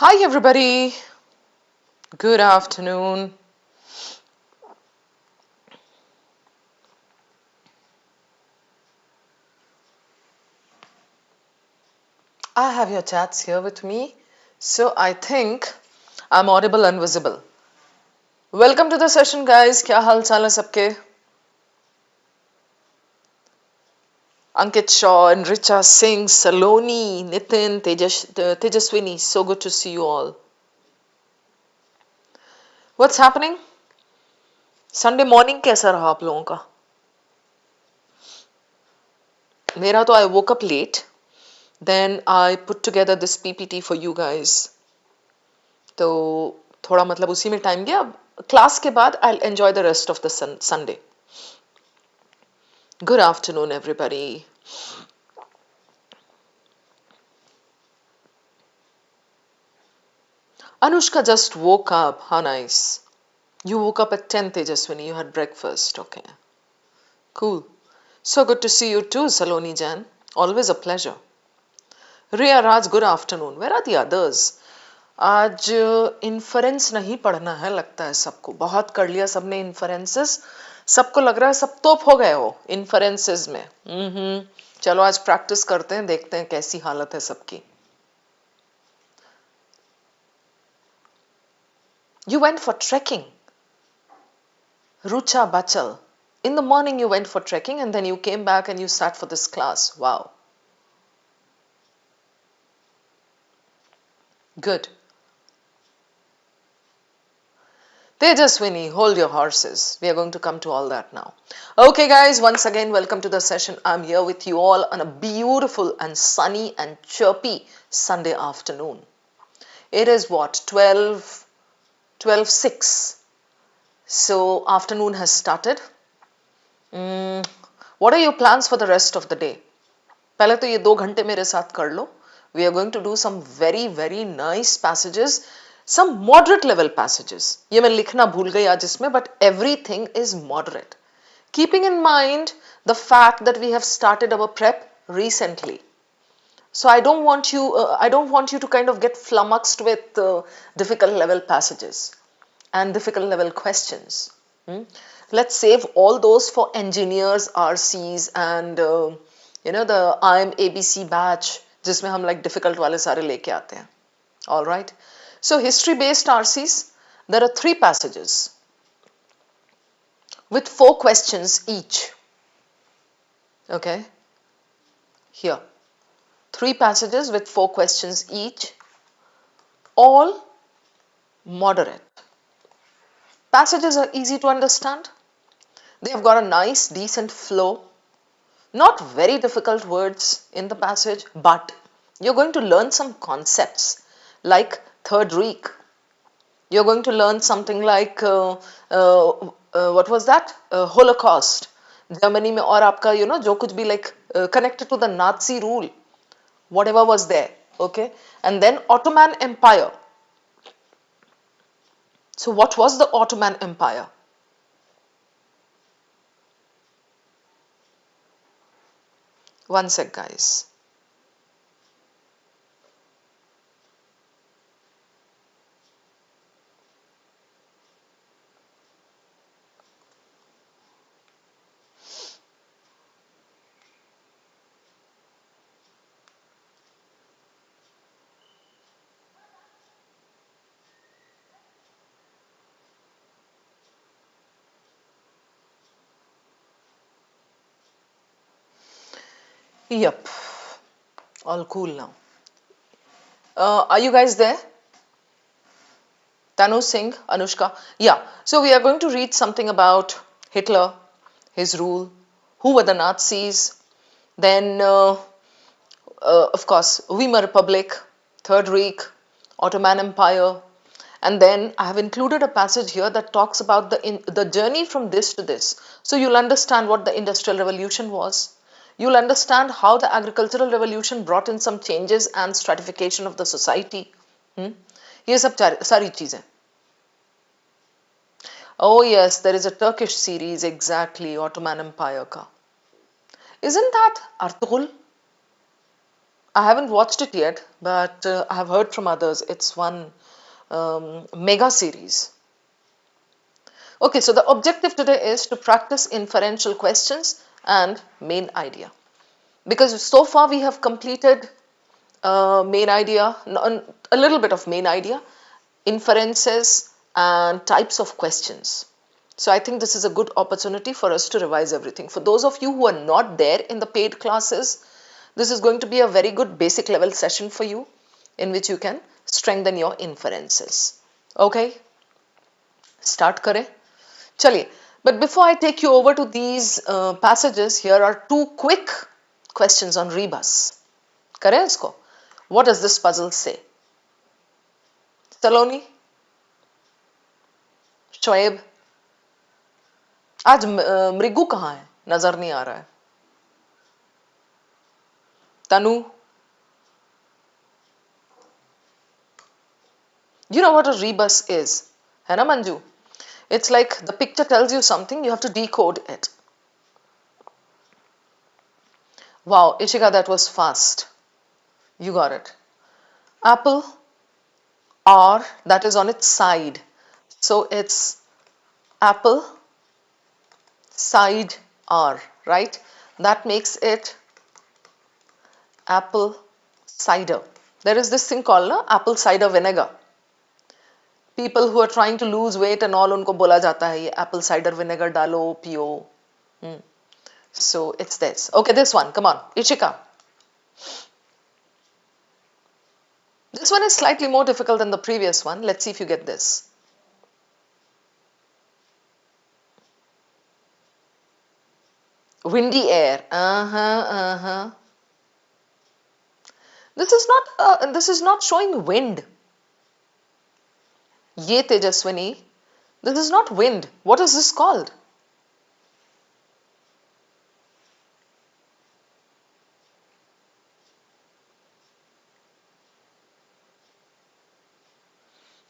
Hi everybody, good afternoon. I have your chats here with me, so I think I'm audible and visible. Welcome to the session guys, क्या हाल चाल है सबके? Ankit Shaw and Richa Singh, Saloni, Nitin, Tejaswini, so good to see you all. What's happening? Sunday morning कैसा रहा आप लोगों का? मेरा तो I woke up late, then I put together this PPT for you guys. तो थोड़ा मतलब उसी में टाइम गया. क्लास के बाद I'll enjoy the rest of the Sunday. Good afternoon, everybody. Anushka just woke up. How nice. You woke up at 10, Tejaswini. You had breakfast. Okay. Cool. So good to see you too, Saloni Jan. Always a pleasure. Riya Raj, good afternoon. Where are the others? आज inference नहीं पढ़ना है लगता है सबको. बहुत कर लिया सबने इन्फरेंसेस. सबको लग रहा है सब तोप हो गए हो इन्फरेंसेस में. चलो आज प्रैक्टिस करते हैं, देखते हैं कैसी हालत है सबकी. You went for trekking. Rucha Bachal. In the morning you went for trekking and then you came back and you sat for this class. Wow. Good. Tejaswini, hold your horses. We are going to come to all that now. Okay guys, once again welcome to the session. I'm here with you all on a beautiful and sunny and chirpy Sunday afternoon. It is what, 12:06. So afternoon has started. What are your plans for the rest of the day? पहले तो ये 2 घंटे मेरे साथ कर लो. We are going to do some very nice passages, some moderate level passages. ये मैं लिखना भूल गई आज इसमें, but everything is moderate. Keeping in mind the fact that we have started our prep recently. So I don't want you to kind of get flummoxed with difficult level passages and difficult level questions. Let's save all those for engineers, RCs and the IM ABC batch जिसमें हम like difficult वाले सारे लेके आते हैं. All right. So history-based RCs, there are 3 passages with 4 questions each. Okay. Here. 3 passages with 4 questions each, all moderate. Passages are easy to understand. They have got a nice, decent flow. Not very difficult words in the passage, but you're going to learn some concepts like Third Reich. You're going to learn something like, what was that? Holocaust. Germany में और आपका, जो कुछ भी like connected to the Nazi rule, whatever was there. Okay. And then Ottoman Empire. So what was the Ottoman Empire? One sec, guys. Yep. All cool now. Are you guys there? Tanu Singh, Anushka. Yeah. So we are going to read something about Hitler, his rule, who were the Nazis, then of course Weimar Republic, Third Reich, Ottoman Empire, and then I have included a passage here that talks about the journey from this to this. So you'll understand what the Industrial Revolution was. You'll understand how the Agricultural Revolution brought in some changes and stratification of the society. ये सब सारी चीजें. Oh yes, there is a Turkish series, exactly, Ottoman Empire ka. Isn't that Ertugrul? I haven't watched it yet, but I have heard from others. It's one mega series. Okay, so the objective today is to practice inferential questions and main idea. Because so far we have completed main idea, a little bit of main idea, inferences and types of questions. So I think this is a good opportunity for us to revise everything. For those of you who are not there in the paid classes, this is going to be a very good basic level session for you in which you can strengthen your inferences. Okay, start kare. Chaliye. But before I take you over to these passages, here are two quick questions on rebus. Kare isko? What does this puzzle say? Saloni? Shoaib, आज मृगु कहाँ है? नजर नहीं आ रहा है. तनु, you know what a rebus is, है ना Manju? It's like the picture tells you something, you have to decode it. Wow, Ishika, that was fast. You got it. Apple, R, that is on its side. So it's apple, side, R, right? That makes it apple cider. There is this thing called apple cider vinegar. People who are trying to lose weight and all, उनको बोला जाता है ये apple cider vinegar डालो, पियो. So it's this. Okay, this one, come on, Ishika. This one is slightly more difficult than the previous one. Let's see if you get this. Windy air. This is not showing wind. Ye Tejaswini. This is not wind. What is this called?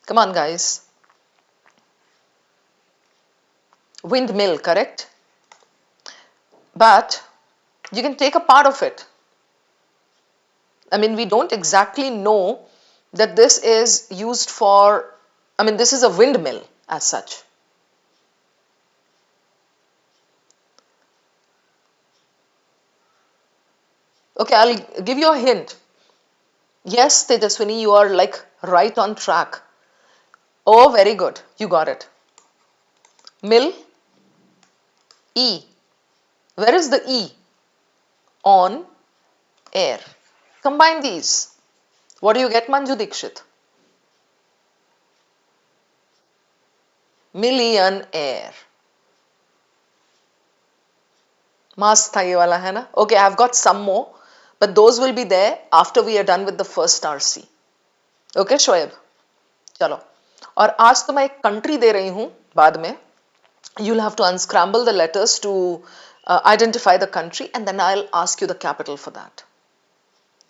Come on, guys. Windmill, correct? But you can take a part of it. I mean, we don't exactly know that this is used for, I mean, this is a windmill as such. Okay, I'll give you a hint. Yes, Tejaswini, you are like right on track. Oh, very good. You got it. Mill, E. Where is the E? On air. Combine these. What do you get, Manju Dikshit? Millionaire. Mast tha ye wala hai na? Okay, I've got some more, but those will be there after we are done with the first RC. Okay, Shoaib? Chalo. और आज तो मैं एक country दे रही हूँ बाद में. You'll have to unscramble the letters to identify the country, and then I'll ask you the capital for that.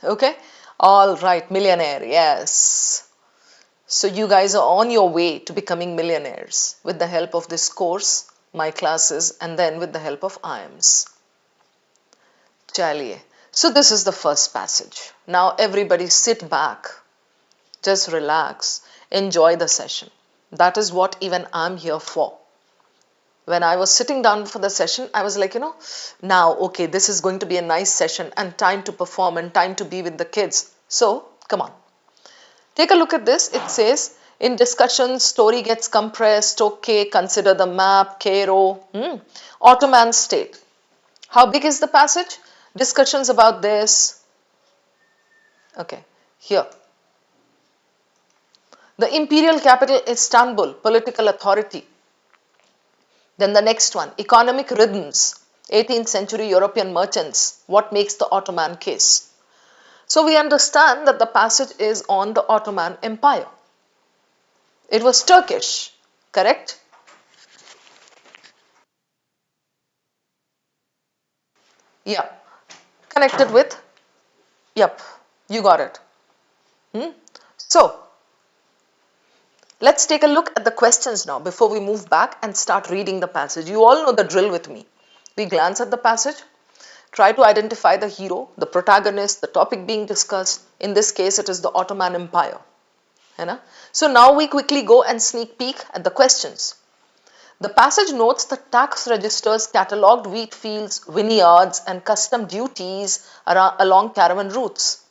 Okay? All right, millionaire, yes. So you guys are on your way to becoming millionaires with the help of this course, my classes, and then with the help of IAMS. Chaliye. So this is the first passage. Now everybody sit back, just relax, enjoy the session. That is what even I'm here for. When I was sitting down for the session, I was like, now, okay, this is going to be a nice session and time to perform and time to be with the kids. So, come on. Take a look at this. It says, in discussion, story gets compressed. Okay, consider the map, Cairo, Ottoman state. How big is the passage? Discussions about this. Okay, here. The imperial capital, Istanbul, political authority. Then the next one, economic rhythms, 18th century European merchants, what makes the Ottoman case. So we understand that the passage is on the Ottoman Empire. It was Turkish, correct? Yeah, connected with, yep, you got it. So, let's take a look at the questions now before we move back and start reading the passage. You all know the drill with me. We glance at the passage, Try to identify the hero, the protagonist, the topic being discussed. In this case, it is the Ottoman Empire. है ना? So now we quickly go and sneak peek at the questions. The passage notes the tax registers catalogued wheat fields, vineyards, and custom duties along caravan routes.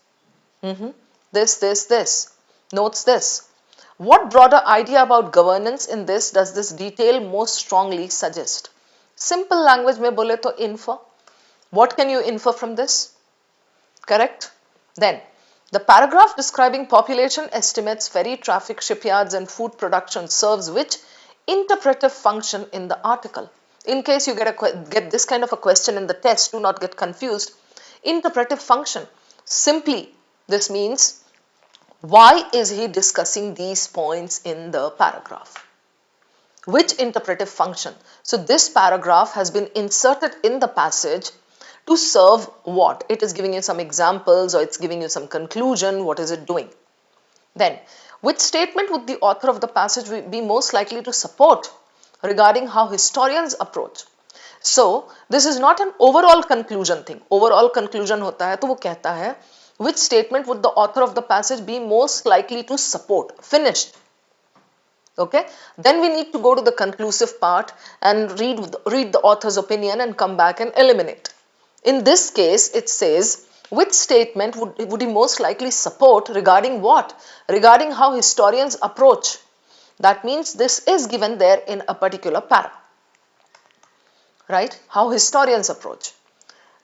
This. Notes this. What broader idea about governance in this does this detail most strongly suggest? Simple language में बोले तो infer. What can you infer from this? Correct? Then, the paragraph describing population estimates, ferry traffic, shipyards, and food production serves which interpretive function in the article? In case you get this kind of a question in the test, do not get confused. Interpretive function. Simply, this means why is he discussing these points in the paragraph? Which interpretive function? So this paragraph has been inserted in the passage to serve what? It is giving you some examples or it's giving you some conclusion. What is it doing? Then, which statement would the author of the passage be most likely to support regarding how historians approach? So, this is not an overall conclusion thing. Overall conclusion होता है तो वो कहता है which statement would the author of the passage be most likely to support? Finished. Okay, then we need to go to the conclusive part and read the author's opinion and come back and eliminate. In this case, it says, which statement would he most likely support regarding what? Regarding how historians approach. That means this is given there in a particular para. Right? How historians approach.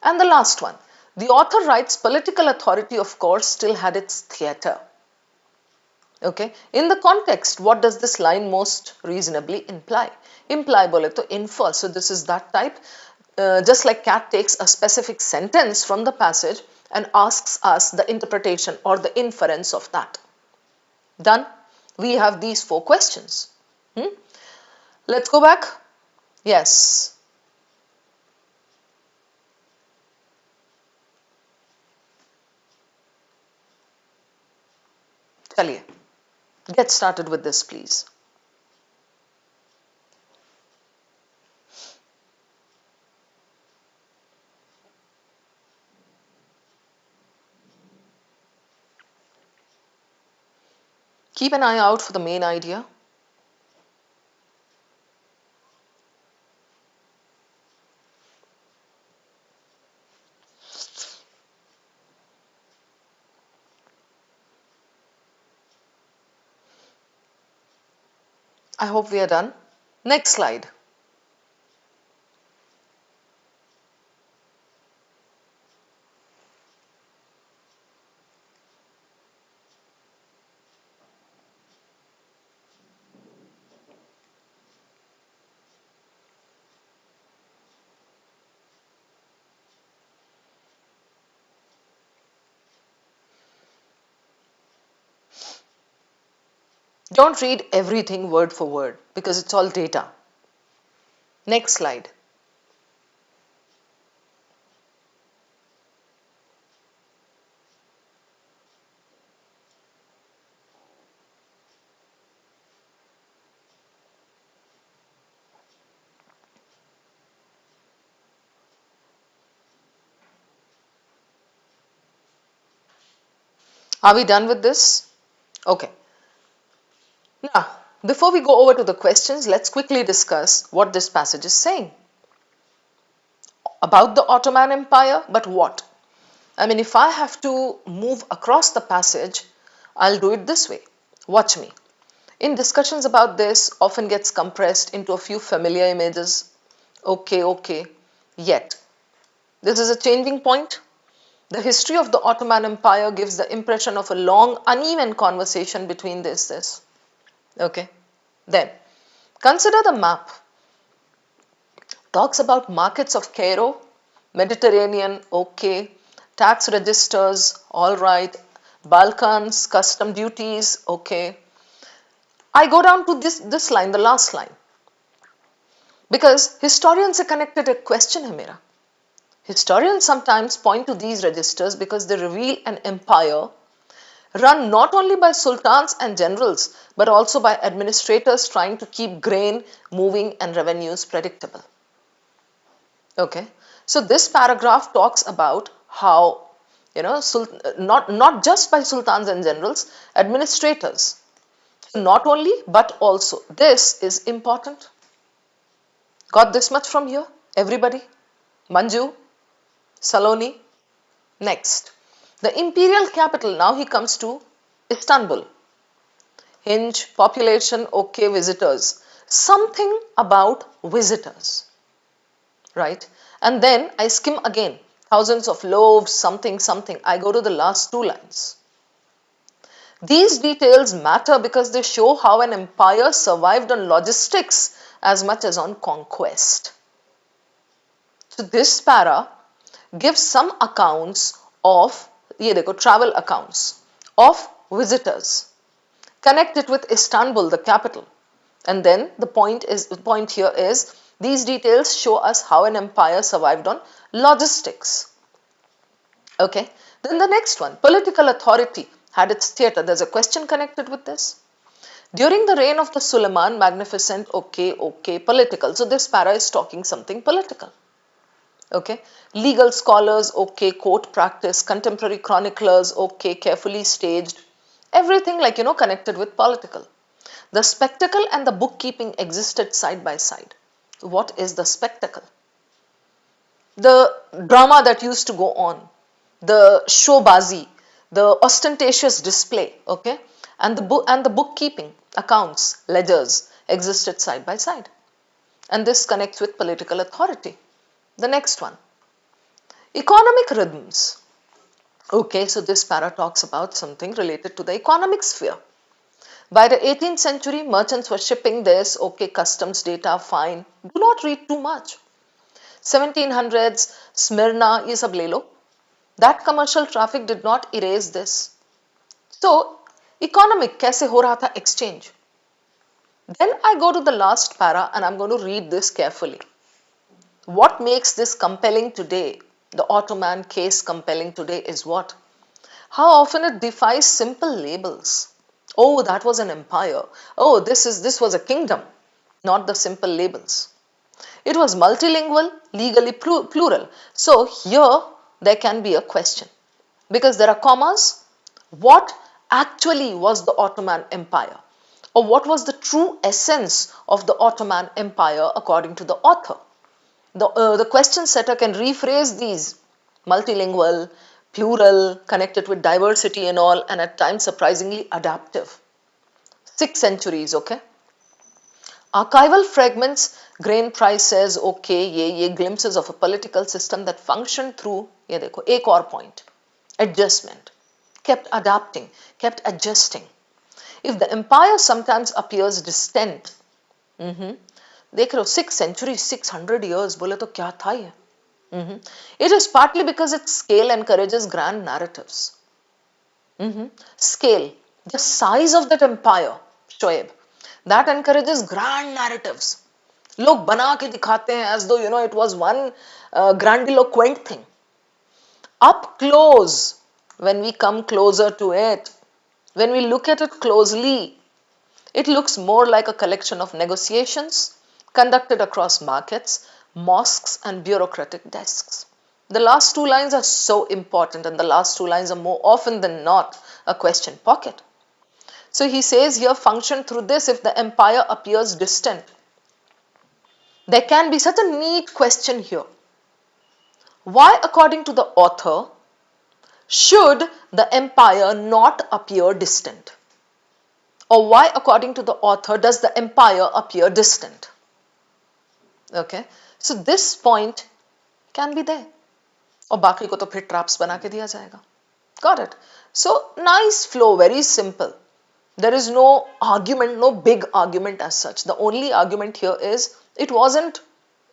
And the last one. The author writes, political authority, of course, still had its theatre. Okay. In the context, what does this line most reasonably imply? Imply bole to infer. So this is that type. Just like Cat takes a specific sentence from the passage and asks us the interpretation or the inference of that. Done. We have these 4 questions. Let's go back. Yes. Chaliye. Get started with this, please. Keep an eye out for the main idea. I hope we are done. Next slide. Don't read everything word for word because it's all data. Next slide. Are we done with this? Okay. Now, before we go over to the questions, let's quickly discuss what this passage is saying. About the Ottoman Empire, but what? I mean, if I have to move across the passage, I'll do it this way. Watch me. In discussions about this, often gets compressed into a few familiar images. Okay. Yet, this is a changing point. The history of the Ottoman Empire gives the impression of a long, uneven conversation between this. Okay. Then, consider the map. Talks about markets of Cairo, Mediterranean, okay. Tax registers, all right. Balkans, custom duties, okay. I go down to this line, the last line. Because historians are connected, a question hai mera. Historians sometimes point to these registers because they reveal an empire run not only by sultans and generals, but also by administrators trying to keep grain moving and revenues predictable. Okay. So this paragraph talks about how, not just by sultans and generals, administrators. Not only, but also. This is important. Got this much from here? Everybody? Manju? Saloni? Next. The imperial capital. Now he comes to Istanbul. Hinge, population, okay, visitors. Something about visitors. Right? And then I skim again. Thousands of loaves, something, something. I go to the last two lines. These details matter because they show how an empire survived on logistics as much as on conquest. So this para gives some accounts of, travel accounts of visitors. Connect it with Istanbul, the capital. And then the point here is these details show us how an empire survived on logistics. Okay. Then the next one, political authority had its theatre. There's a question connected with this. During the reign of the Suleiman Magnificent, okay, political. So this para is talking something political. Okay. Legal scholars, okay, court practice, contemporary chroniclers, okay, carefully staged. Everything connected with political. The spectacle and the bookkeeping existed side by side. What is the spectacle? The drama that used to go on, the showbazi, the ostentatious display, okay, and the bookkeeping, accounts, ledgers existed side by side. And this connects with political authority. The next one, economic rhythms. Okay, so this para talks about something related to the economic sphere. By the 18th century, merchants were shipping this, okay, customs data, fine. Do not read too much. 1700s, Smyrna, ye sab le lo. That commercial traffic did not erase this. So, economic, kaise ho raha tha exchange. Then I go to the last para and I'm going to read this carefully. What makes this compelling today, the Ottoman case compelling today is what? How often it defies simple labels. Oh, that was an empire. Oh, this was a kingdom, not the simple labels. It was multilingual, legally plural. So here there can be a question because there are commas. What actually was the Ottoman Empire? Or what was the true essence of the Ottoman Empire according to the author? The question setter can rephrase these: multilingual, plural, connected with diversity and all, and at times surprisingly adaptive. 6 centuries, okay? Archival fragments, grain prices, okay, ye glimpses of a political system that functioned through, ye dekho, ek aur point, adjustment, kept adapting, kept adjusting. If the empire sometimes appears distant, देख रहे हो 6 centuries, 600 years, बोले तो क्या था ये? It is partly because its scale encourages grand narratives. Scale, the size of that empire, Shoaib, that encourages grand narratives. लोग बना के दिखाते हैं as though it was one grandiloquent thing. Up close, when we come closer to it, when we look at it closely, it looks more like a collection of negotiations conducted across markets, mosques and bureaucratic desks. The last two lines are so important, and the last two lines are more often than not a question pocket. So he says here, function through this if the empire appears distant. There can be such a neat question here. Why, according to the author, should the empire not appear distant? Or why, according to the author, does the empire appear distant? Okay, so this point can be there. और बाकी को तो फिर traps बना के दिया जाएगा. Got it? So nice flow, very simple. There is no argument, no big argument as such. The only argument here is it wasn't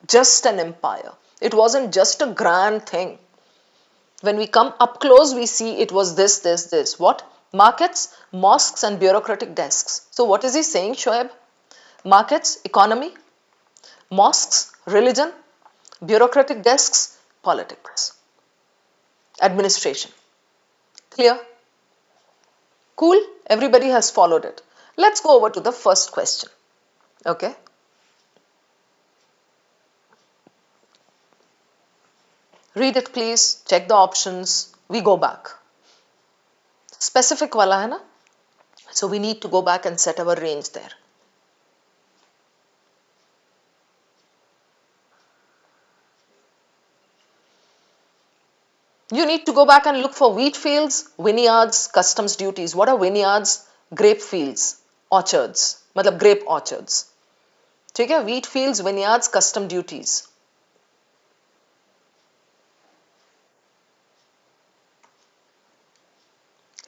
just an empire. It wasn't just a grand thing. When we come up close, we see it was this. What? Markets, mosques and bureaucratic desks. So what is he saying, Shoaib? Markets, economy, mosques, religion, bureaucratic desks, politics, administration. Clear? Cool? Everybody has followed it. Let's go over to the first question. Okay. Read it please, check the options, we go back. Specific wala hai na? So we need to go back and set our range there. You need to go back and look for wheat fields, vineyards, customs duties. What are vineyards? Grape fields, orchards. मतलब grape orchards. ठीक है? Wheat fields, vineyards, custom duties.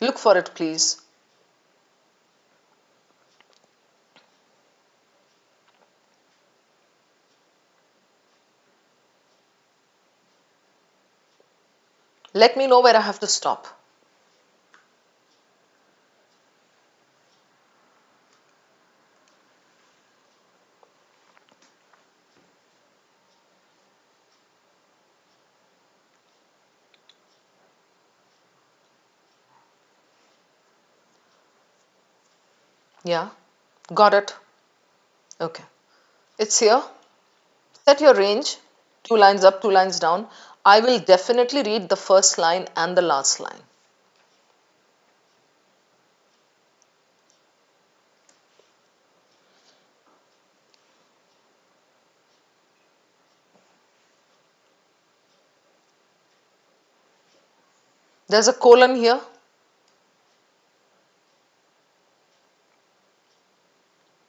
Look for it, please. Let me know where I have to stop. Yeah, got it. Okay, it's here. Set your range, 2 lines up, 2 lines down. I will definitely read the first line and the last line. There's a colon here.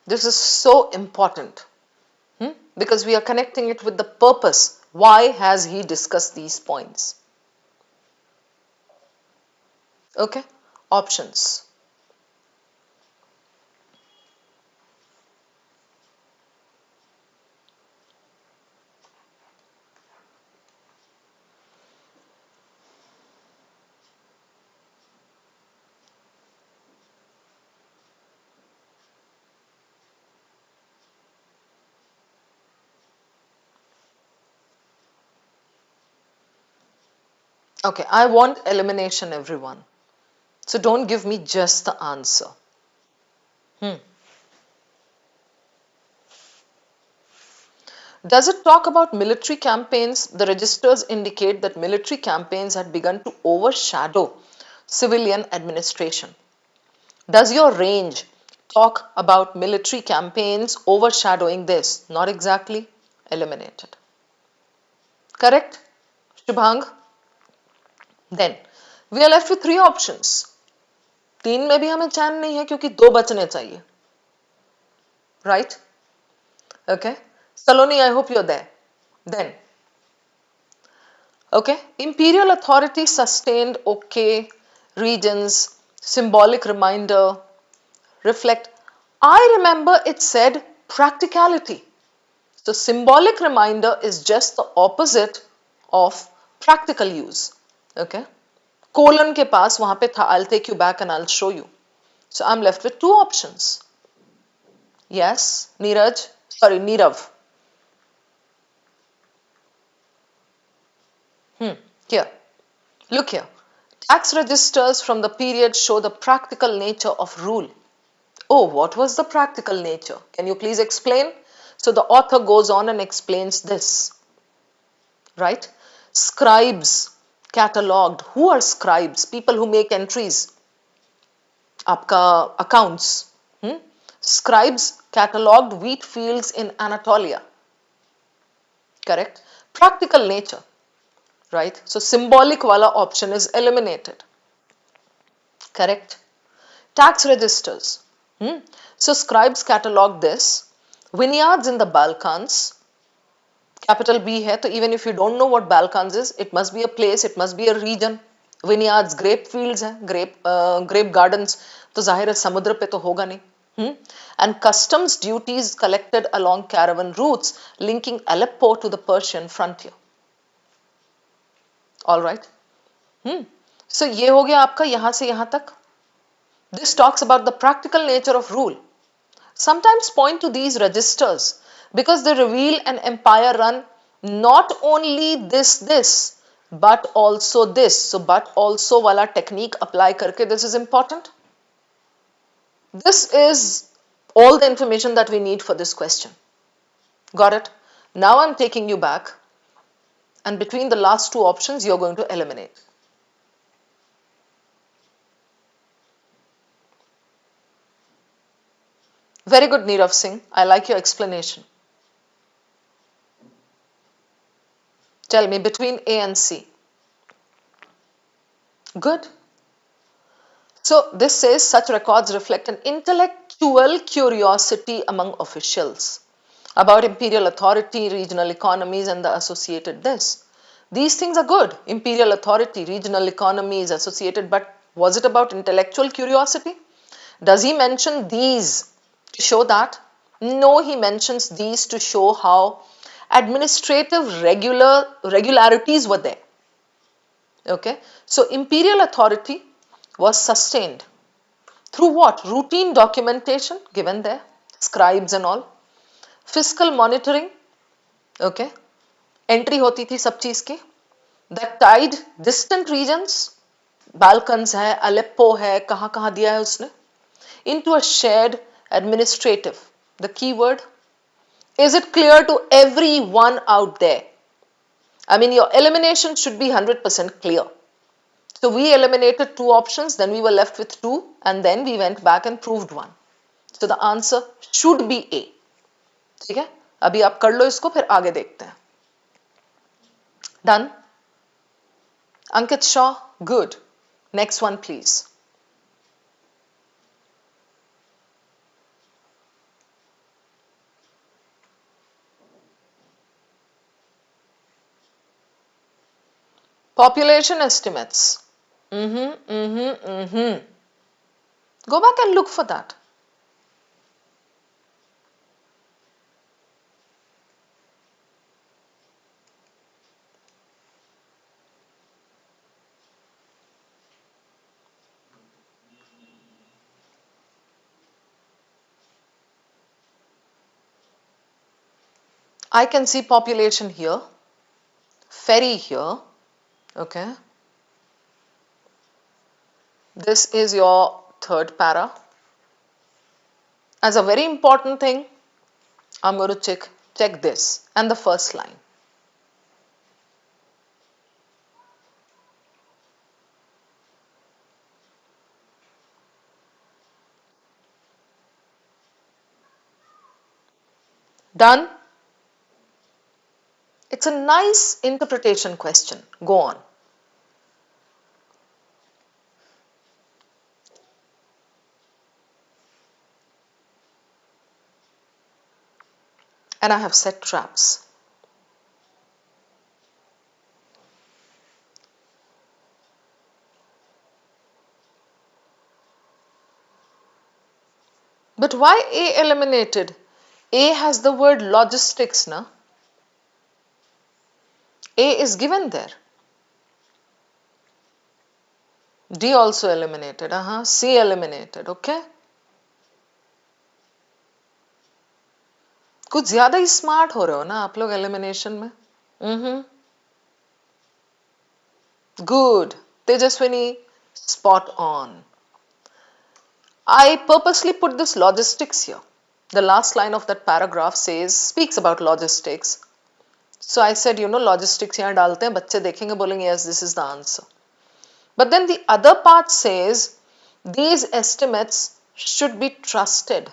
This is so important because we are connecting it with the purpose. Why has he discussed these points? Okay, options. Okay, I want elimination, everyone. So don't give me just the answer. Does it talk about military campaigns? The registers indicate that military campaigns had begun to overshadow civilian administration. Does your range talk about military campaigns overshadowing this? Not exactly. Eliminated. Correct? Shubhang? Then we are left with 3 options. 3 में भी हमें चैन नहीं है क्योंकि 2 बचने चाहिए. Right? Okay. Saloni, I hope you're there. Then, okay, imperial authority sustained, okay, regions, symbolic reminder, reflect. I remember it said practicality. So, symbolic reminder is just the opposite of practical use. Okay. Colon के पास वहां पे था, I'll take you back and I'll show you. So, I'm left with 2 options. Yes, Neeraj, sorry, Neerav. Here, look here. Tax registers from the period show the practical nature of rule. Oh, what was the practical nature? Can you please explain? So the author goes on and explains this. Right? Scribes catalogued. Who are scribes? People who make entries. Aapka accounts. Scribes catalogued wheat fields in Anatolia. Correct? Practical nature. Right? So symbolic wala option is eliminated. Correct? Tax registers. So scribes catalog this. Vineyards in the Balkans. Capital B hai, so even if you don't know what Balkans is, it must be a place, it must be a region. Vineyards, grape fields hai, grape gardens. तो जाहिर है समुद्र पे तो होगा नहीं. And customs duties collected along caravan routes linking Aleppo to the Persian frontier. All right. So ये हो गया आपका यहाँ से यहाँ तक. This talks about the practical nature of rule. Sometimes point to these registers because they reveal an empire run not only this, but also this. So, but also wala technique apply karke, this is important. This is all the information that we need for this question. Got it? Now I'm taking you back and between the last two options you're going to eliminate. Very good, Neerav Singh. I like your explanation. Tell me, between A and C. Good. So this says such records reflect an intellectual curiosity among officials about imperial authority, regional economies, and the associated this. These things are good. Imperial authority, regional economies associated, but was it about intellectual curiosity? Does he mention these to show that? No, he mentions these to show how administrative regularities were there. Okay, so imperial authority was sustained through what? Routine documentation given there, scribes and all. Fiscal monitoring, okay, entry होती थी सब चीज की. That tied distant regions, Balkans है, Aleppo है, कहाँ कहाँ दिया है उसने, into a shared administrative. The key word. Is it clear to everyone out there? I mean, your elimination should be 100% clear. So we eliminated two options, then we were left with two, and then we went back and proved one. So the answer should be A. ठीक है, अभी आप कर लो इसको, फिर आगे देखते हैं. Done? Ankit Shaw, good. Next one, please. Population estimates. Go back and look for that. I can see population here, ferry here, okay. This is your third para. As a very important thing, I'm going to check this and the first line. Done? It's a nice interpretation question. Go on. And I have set traps. But why A eliminated? A has the word logistics, na? A is given there. D also eliminated. C eliminated. Okay. कुछ ज्यादा ही smart हो रहे हो ना आप लोग elimination में. Good. Tejaswini, spot on. I purposely put this logistics here. The last line of that paragraph speaks about logistics. So I said, logistics यहाँ डालते हैं, बच्चे देखेंगे बोलेंगे yes, this is the answer. But then the other part says these estimates should be trusted.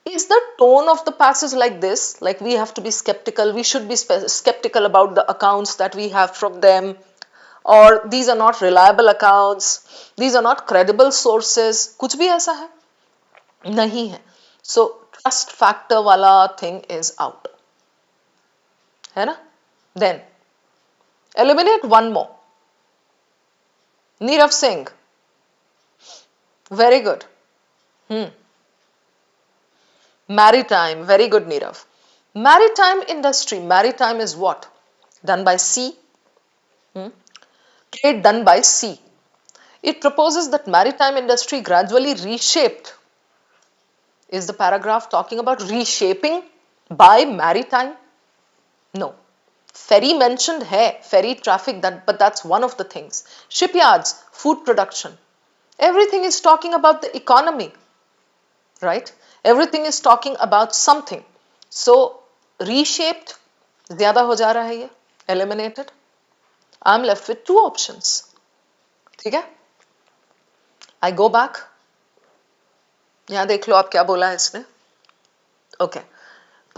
Is the tone of the passage like this? Like we have to be skeptical, we should be skeptical about the accounts that we have from them, or these are not reliable accounts, these are not credible sources. कुछ भी ऐसा है? नहीं है. So trust factor वाला thing is out. है ना? Then eliminate one more. Neerav Singh. Very good. Maritime. Very good, Neerav. Maritime industry. Maritime is what? Done by sea. Trade done by sea. It proposes that maritime industry gradually reshaped. Is the paragraph talking about reshaping by maritime? No. Ferry mentioned hai, ferry traffic, but that's one of the things. Shipyards, food production. Everything is talking about the economy, right? Everything is talking about something. So, reshaped, zyada ho ja raha hai ye. Eliminated. I'm left with two options. ठीक है? I go back. यहाँ देख लो आप क्या बोला है इसने. Okay.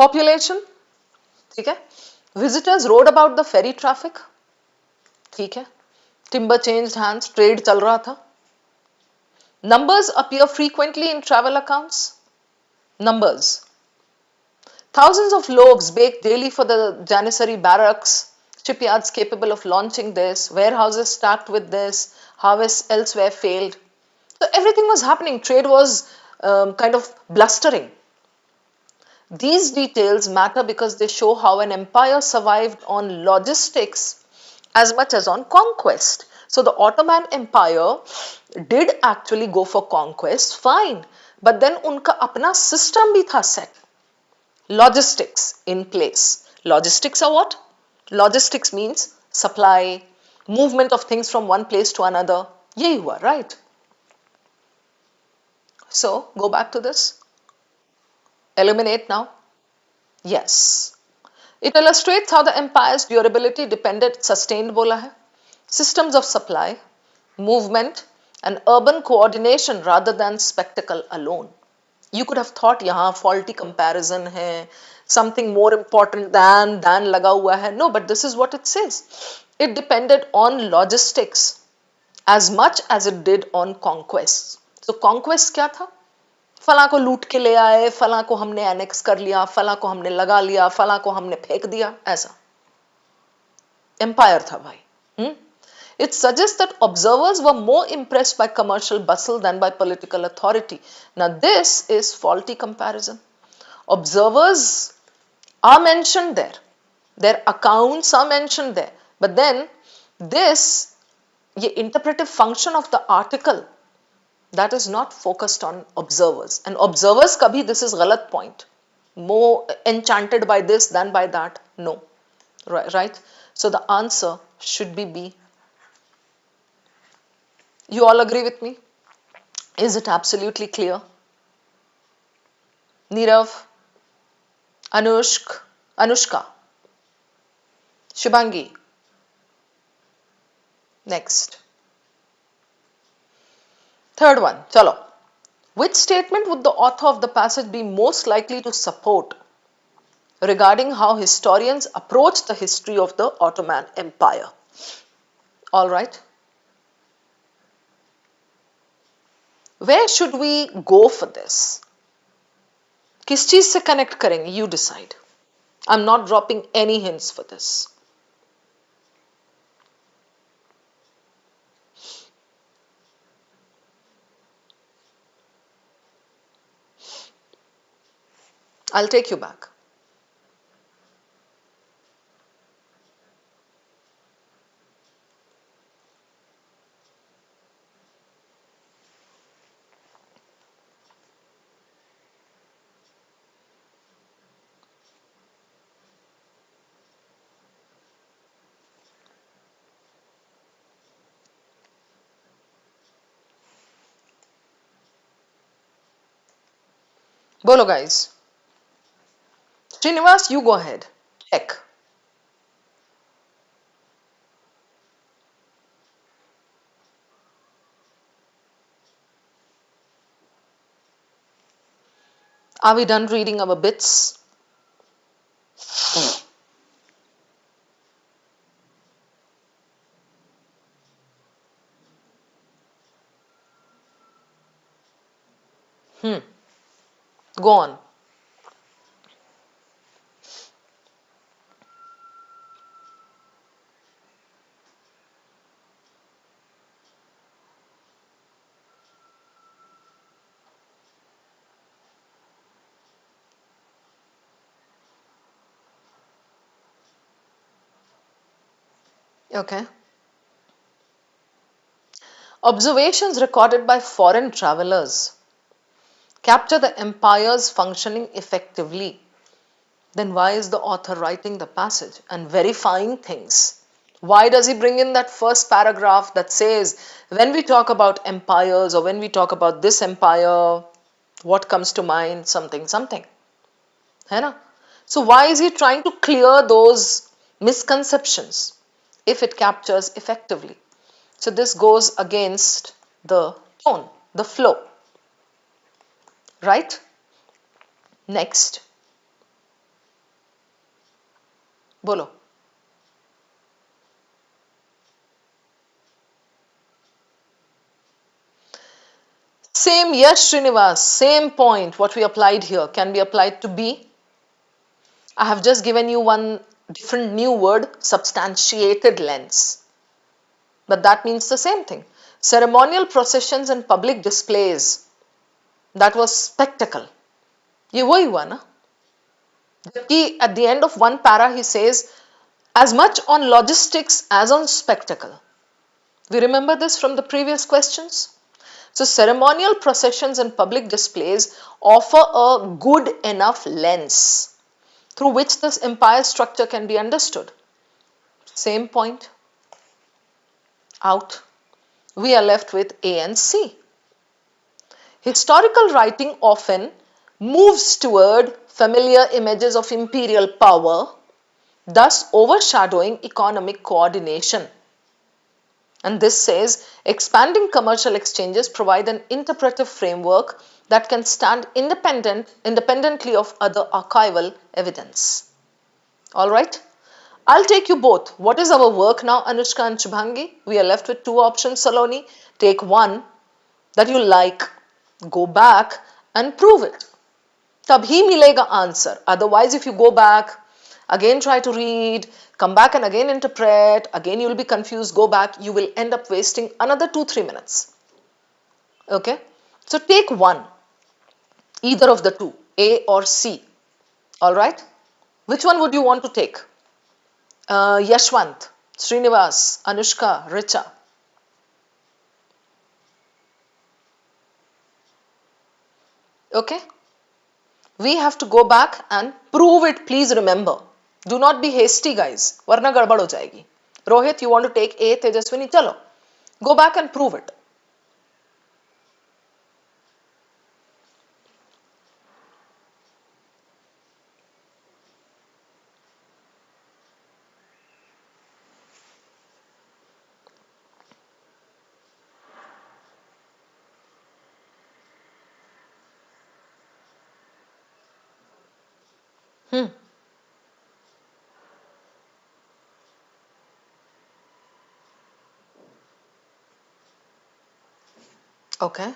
Population. ठीक है? Visitors wrote about the ferry traffic. ठीक है? Timber changed hands. Trade चल रहा था. Numbers appear frequently in travel accounts. Numbers. Thousands of loaves baked daily for the Janissary barracks, shipyards capable of launching this, warehouses stacked with this, harvests elsewhere failed. So everything was happening. Trade was kind of blustering. These details matter because they show how an empire survived on logistics as much as on conquest. So the Ottoman Empire did actually go for conquest, fine, but then उनका अपना system भी था set. Logistics in place. Logistics are what? Logistics means supply, movement of things from one place to another. Yahi hua, right? So, go back to this. Eliminate now. Yes. It illustrates how the empire's durability depended, sustained bola hai. Systems of supply, movement, and urban coordination rather than spectacle alone. You could have thought यहाँ faulty comparison है, something more important than लगा हुआ है. No, but this is what it says. It depended on logistics as much as it did on conquest. So conquest क्या था? फला को लूट के ले आए, फला को हमने एनेक्स कर लिया, फला को हमने लगा लिया, फला को हमने फेंक दिया, ऐसा. Empire था भाई. It suggests that observers were more impressed by commercial bustle than by political authority. Now this is faulty comparison. Observers are mentioned there. Their accounts are mentioned there. But then this, the interpretive function of the article, that is not focused on observers. And observers kabhi, this is galat point. More enchanted by this than by that. No. Right? So the answer should be B. You all agree with me? Is it absolutely clear? Nirav, Anushka, Shubhangi. Next. Third one, chalo. Which statement would the author of the passage be most likely to support regarding how historians approach the history of the Ottoman Empire? All right. Where should we go for this? किस चीज से connect करेंगे? You decide. I'm not dropping any hints for this. I'll take you back. Bolo guys. Srinivas, you go ahead. Check. Are we done reading our bits? Go on. Okay. Observations recorded by foreign travelers capture the empire's functioning effectively. Then why is the author writing the passage and verifying things? Why does he bring in that first paragraph that says, when we talk about empires or when we talk about this empire, what comes to mind? Something, something. Hai na? So why is he trying to clear those misconceptions if it captures effectively. So this goes against the tone, the flow, right? Next. Bolo. Same, yes, Srinivas, same point. What we applied here can be applied to B. I have just given you one different new word, substantiated lens. But that means the same thing. Ceremonial processions and public displays. That was spectacle. ये वही हुआ ना? जबकि at the end of one para he says, as much on logistics as on spectacle. We remember this from the previous questions. So ceremonial processions and public displays offer a good enough lens through which this empire structure can be understood. Same point. Out. We are left with A and C. Historical writing often moves toward familiar images of imperial power, thus overshadowing economic coordination. And this says expanding commercial exchanges provide an interpretive framework that can stand independently of other archival evidence. All right. I'll take you both. What is our work now, Anushka and Shubhangi? We are left with two options, Saloni. Take one that you like, go back and prove it. Tabhi milega answer. Otherwise, if you go back, again try to read, come back and again interpret, again you will be confused, go back, you will end up wasting another 2-3 minutes. Okay. So take one, either of the two, A or C. All right. Which one would you want to take? Yashwant, Srinivas, Anushka, Richa. Okay. We have to go back and prove it. Please remember. Do not be hasty, guys. Varna gadbad ho jayegi. Rohit, you want to take A, Tejaswini? Chalo. Go back and prove it. Okay.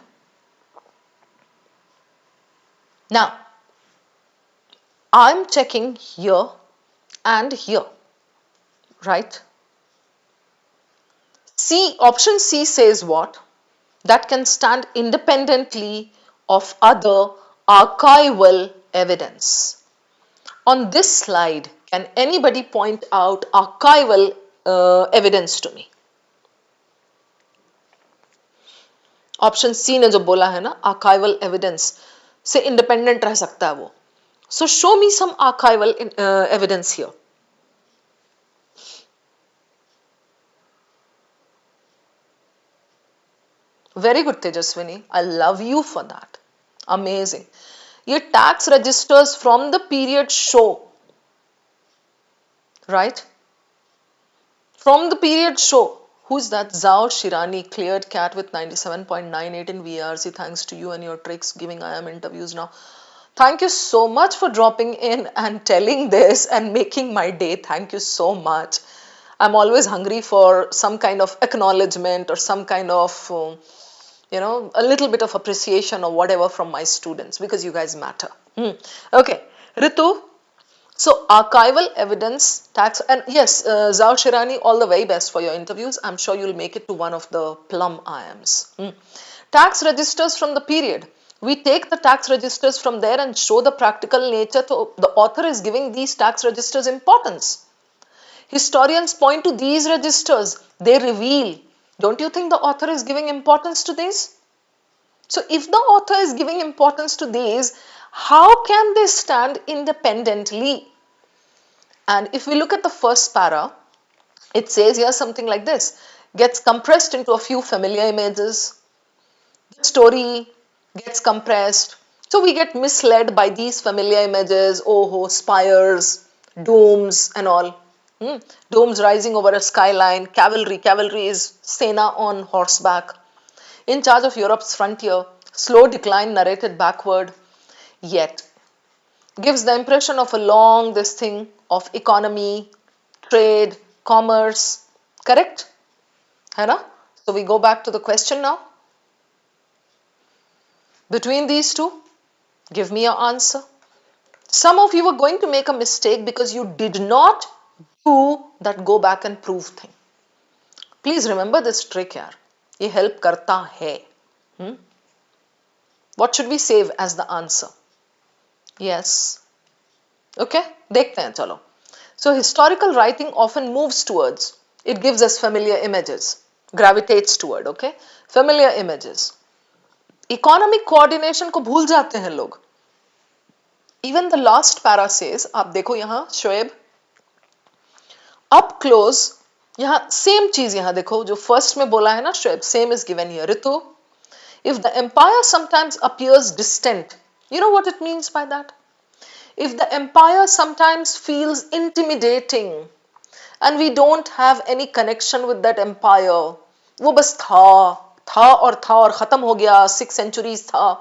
Now, I'm checking here and here, right? C, option C says what? That can stand independently of other archival evidence. On this slide, can anybody point out archival evidence to me? Option C ने जो बोला है ना, archival evidence से independent रह सकता है वो. So show me some archival evidence here. Very good Tejaswini, I love you for that. Amazing. ये tax registers from the period show, right, from the period show. Who's that? Zao Shirani cleared CAT with 97.98 in VARC thanks to you and your tricks giving IM interviews now. Thank you so much for dropping in and telling this and making my day. Thank you so much. I'm always hungry for some kind of acknowledgement or some kind of, a little bit of appreciation or whatever from my students because you guys matter. Okay. Ritu. So archival evidence, tax, and yes, Zao Shirani, all the very best for your interviews. I'm sure you'll make it to one of the plum IMs. Tax registers from the period. We take the tax registers from there and show the practical nature. So the author is giving these tax registers importance. Historians point to these registers. They reveal. Don't you think the author is giving importance to these? So if the author is giving importance to these, how can they stand independently? And if we look at the first para, it says here something like this, gets compressed into a few familiar images. The story gets compressed. So we get misled by these familiar images, oh, spires, dooms and all. Domes rising over a skyline, cavalry is Sena on horseback. In charge of Europe's frontier, slow decline narrated backward, yet gives the impression of a long this thing of economy, trade, commerce. Correct? है ना? So we go back to the question now. Between these two, give me your answer. Some of you were going to make a mistake because you did not do that go back and prove thing. Please remember this trick यार. ये help करता है. What should we save as the answer? Yes. Okay, देखते हैं चलो. So historical writing often moves towards, it gives us familiar images, gravitates toward, okay? Familiar images. Economic coordination को भूल जाते हैं लोग. Even the last para says, आप देखो यहाँ शोएब, up close, यहाँ same चीज यहाँ देखो जो first में बोला है ना Shoaib, same is given here. Ritu, if the empire sometimes appears distant, you know what it means by that? If the empire sometimes feels intimidating and we don't have any connection with that empire, वो बस था और खत्म हो गया, 6 centuries था.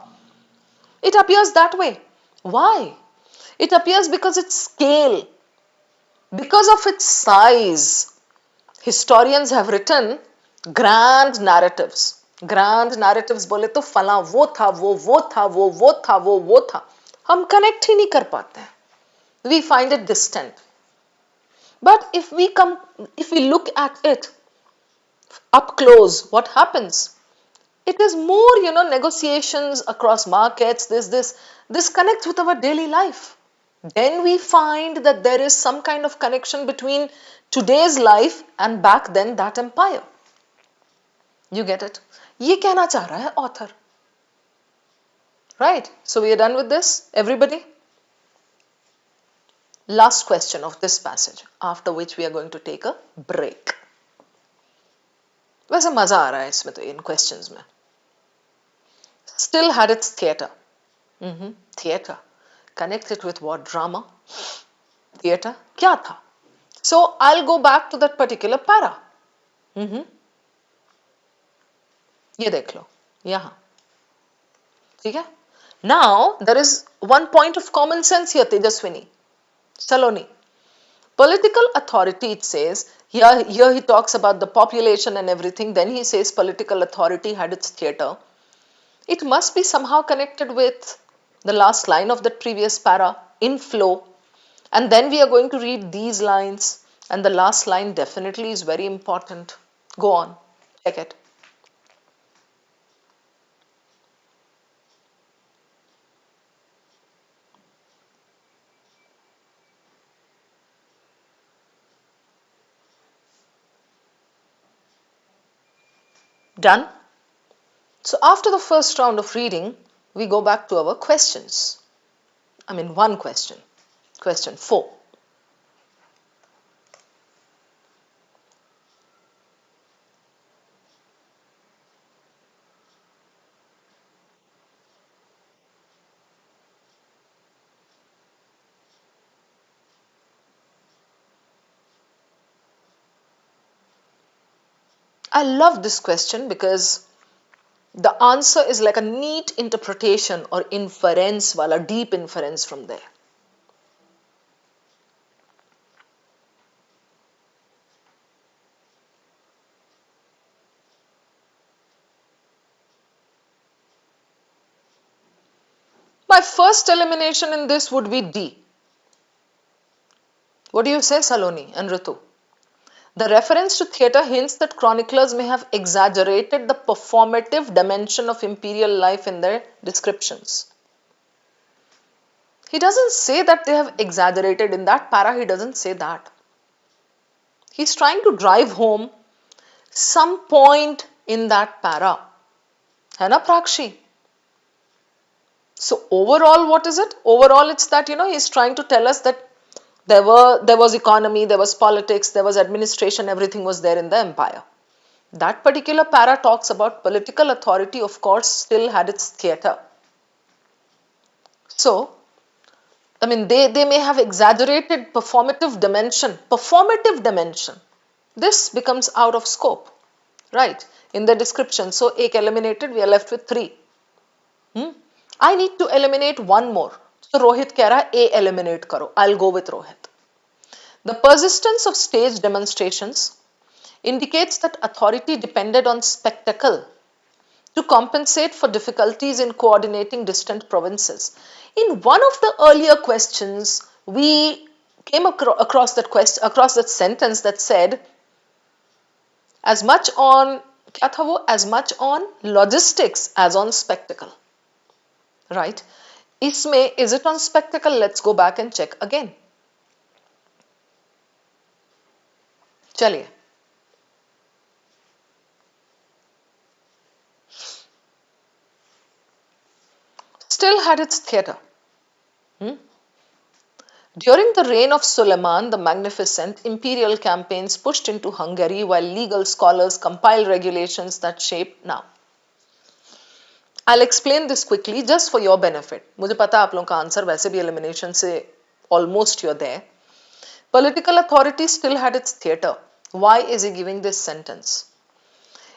It appears that way. Why? It appears because its scale, because of its size. Historians have written grand narratives. Grand narratives बोले तो फला वो था, वो था, वो था, वो था. हम connect ही नहीं कर पाते हैं. We find it distant. But if we look at it up close, what happens? It is more, negotiations across markets, this connects with our daily life. Then we find that there is some kind of connection between today's life and back then that empire. You get it? ये कहना चाह रहा है author. Right? So we are done with this, everybody? Last question of this passage, after which we are going to take a break. वैसे मजा आ रहा है इसमें तो इन questions में. Still had its theatre. Theatre. Connect it with what? Drama. Theatre. क्या था? So I'll go back to that particular para. ये देख लो यहाँ. ठीक है? Now there is one point of common sense here, Tejaswini. Saloni. Political authority, it says, here he talks about the population and everything, then he says political authority had its theatre. It must be somehow connected with the last line of that previous para, in flow. And then we are going to read these lines, and the last line definitely is very important. Go on, check it. Done? So after the first round of reading, we go back to our questions. I mean, one question. Question 4. I love this question because the answer is like a neat interpretation or inference, wala deep inference from there. My first elimination in this would be D. What do you say, Saloni and Ritu? The reference to theatre hints that chroniclers may have exaggerated the performative dimension of imperial life in their descriptions. He doesn't say that they have exaggerated. In that para, he doesn't say that. He's trying to drive home some point in that para. है ना Prakshi? So overall, what is it? Overall, it's that, he's trying to tell us that there was economy, there was politics, there was administration, everything was there in the empire. That particular para talks about political authority, of course, still had its theatre. So, I mean, they may have exaggerated performative dimension. Performative dimension. This becomes out of scope, right? In the description. So, ek eliminated, we are left with 3. I need to eliminate one more. So, Rohit keh raha, A eliminate karo. I'll go with Rohit. The persistence of stage demonstrations indicates that authority depended on spectacle to compensate for difficulties in coordinating distant provinces. In one of the earlier questions, we came across that sentence that said, as much on क्या था वो, as much on logistics as on spectacle, right? इसमें is it on spectacle? Let's go back and check again. चलिए, still had its theatre. During the reign of Suleiman the Magnificent, imperial campaigns pushed into Hungary while legal scholars compiled regulations that shape now. I'll explain this quickly just for your benefit. मुझे पता आप लोगों का answer वैसे भी elimination से almost you're there. Political authority still had its theatre. Why is he giving this sentence?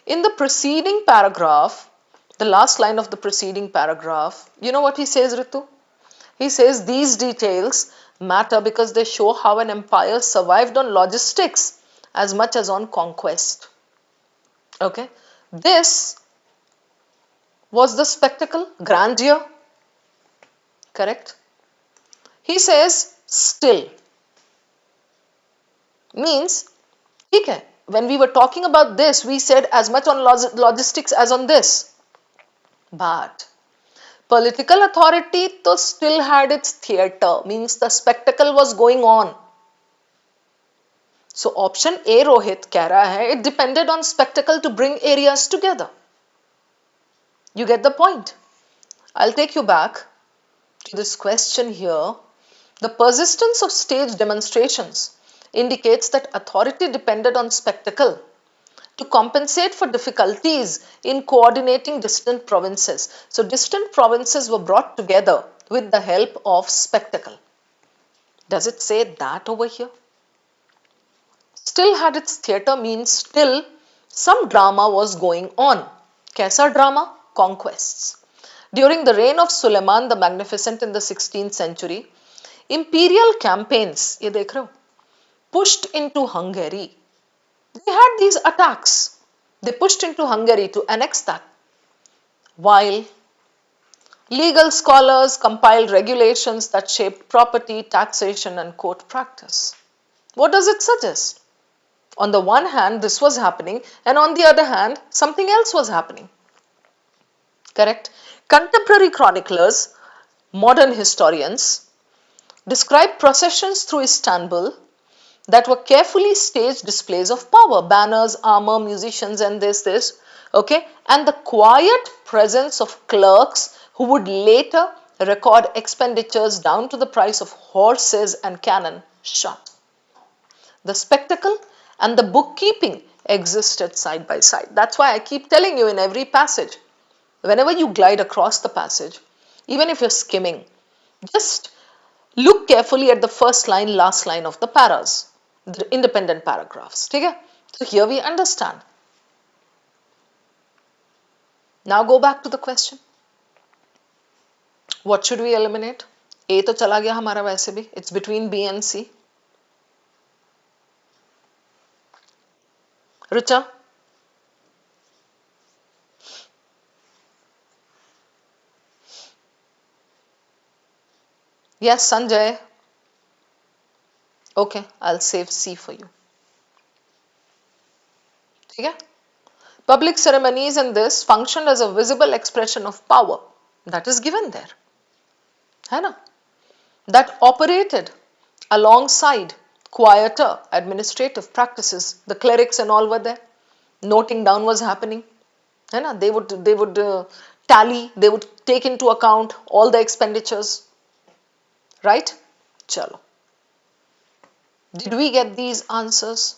In the preceding paragraph, the last line of the preceding paragraph, you know what he says, Ritu? He says these details matter because they show how an empire survived on logistics as much as on conquest. Okay, this was the spectacle, grandeur, correct? He says still, means, okay, when we were talking about this, we said as much on logistics as on this, but political authority to still had its theatre, means the spectacle was going on. So option A, Rohit keh raha hai, it depended on spectacle to bring areas together. You get the point? I'll take you back to this question here. The persistence of stage demonstrations indicates that authority depended on spectacle to compensate for difficulties in coordinating distant provinces. So distant provinces were brought together with the help of spectacle. Does it say that over here? Still had its theatre means still some drama was going on. Kaisa drama? Conquests. During the reign of Suleiman the Magnificent in the 16th century, imperial campaigns, ye dekh rahe ho, pushed into Hungary. They had these attacks. They pushed into Hungary to annex that. While legal scholars compiled regulations that shaped property, taxation and court practice. What does it suggest? On the one hand, this was happening, and on the other hand, something else was happening. Correct? Contemporary chroniclers, modern historians, describe processions through Istanbul that were carefully staged displays of power, banners, armor, musicians and this, okay, and the quiet presence of clerks who would later record expenditures down to the price of horses and cannon shot. The spectacle and the bookkeeping existed side by side. That's why I keep telling you in every passage, whenever you glide across the passage, even if you're skimming, just look carefully at the first line, last line of the paras, the independent paragraphs. Okay? So here we understand. Now go back to the question. What should we eliminate? A तो चला गया हमारा वैसे भी. It's between B and C. Richa? Yes, Sanjay. Okay, I'll save C for you. Okay? Public ceremonies in this functioned as a visible expression of power. That is given there. है ना? That operated alongside quieter administrative practices. The clerics and all were there. Noting down was happening. है ना? They would tally, they would take into account all the expenditures. Right? Chalo. Did we get these answers?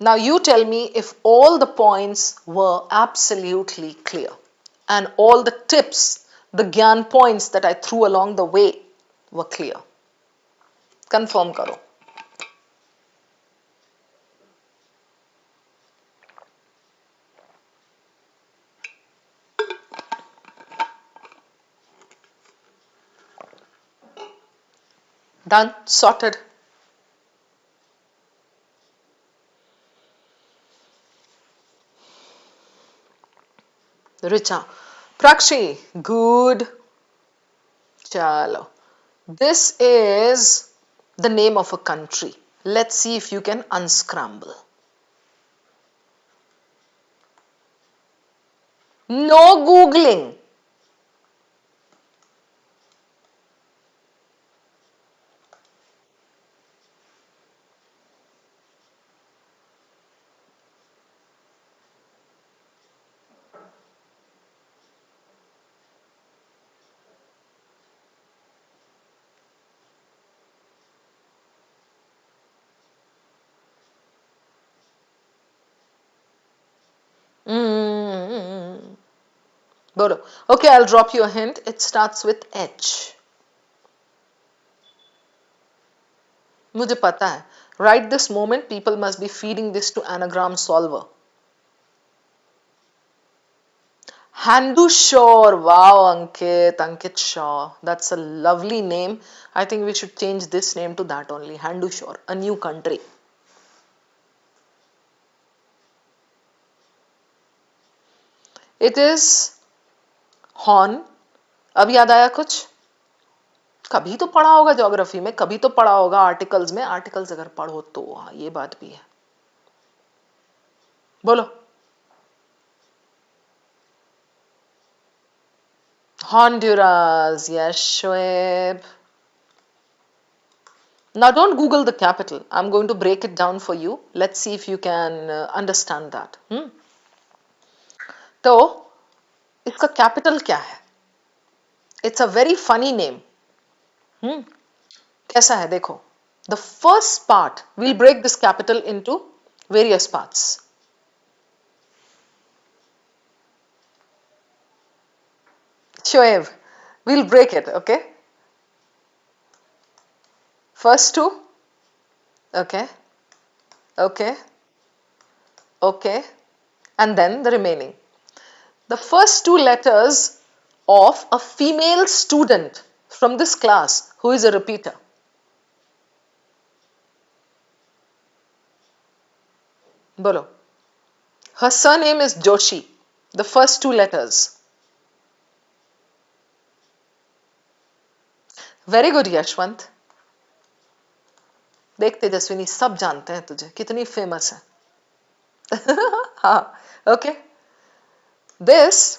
Now you tell me if all the points were absolutely clear and all the tips the gyan points that I threw along the way were clear. Confirm karo. Done, sorted. Richa. Prakshi, good. Chalo. This is the name of a country. Let's see if you can unscramble. No Googling. Bolo. Okay, I'll drop you a hint. It starts with H. मुझे पता है. Right this moment, people must be feeding this to anagram solver. Handu Shore. Wow, Ankit Shaw. That's a lovely name. I think we should change this name to that only. Handu Shore, a new country. It is Horn. अब याद आया कुछ? कभी तो पढ़ा होगा geography में, कभी तो पढ़ा होगा आर्टिकल्स में. आर्टिकल्स अगर पढ़ो तो हाँ, ये बात भी है. बोलो. Honduras. Yes, Shoaib. Now don't Google the capital. I'm going to break it down for you. Let's see if you can understand that. तो इसका कैपिटल क्या है? It's a very funny name. कैसा है देखो. The first part, we'll break this capital into various parts. Shoaib, we'll break it, okay? First two, okay, okay, okay, and then the remaining. The first two letters of a female student from this class who is a repeater. Bolo. Her surname is Joshi. The first two letters. Very good, Yashwant. देख तेजस्विनी, सब जानते हैं तुझे, कितनी famous है. हाँ, okay. This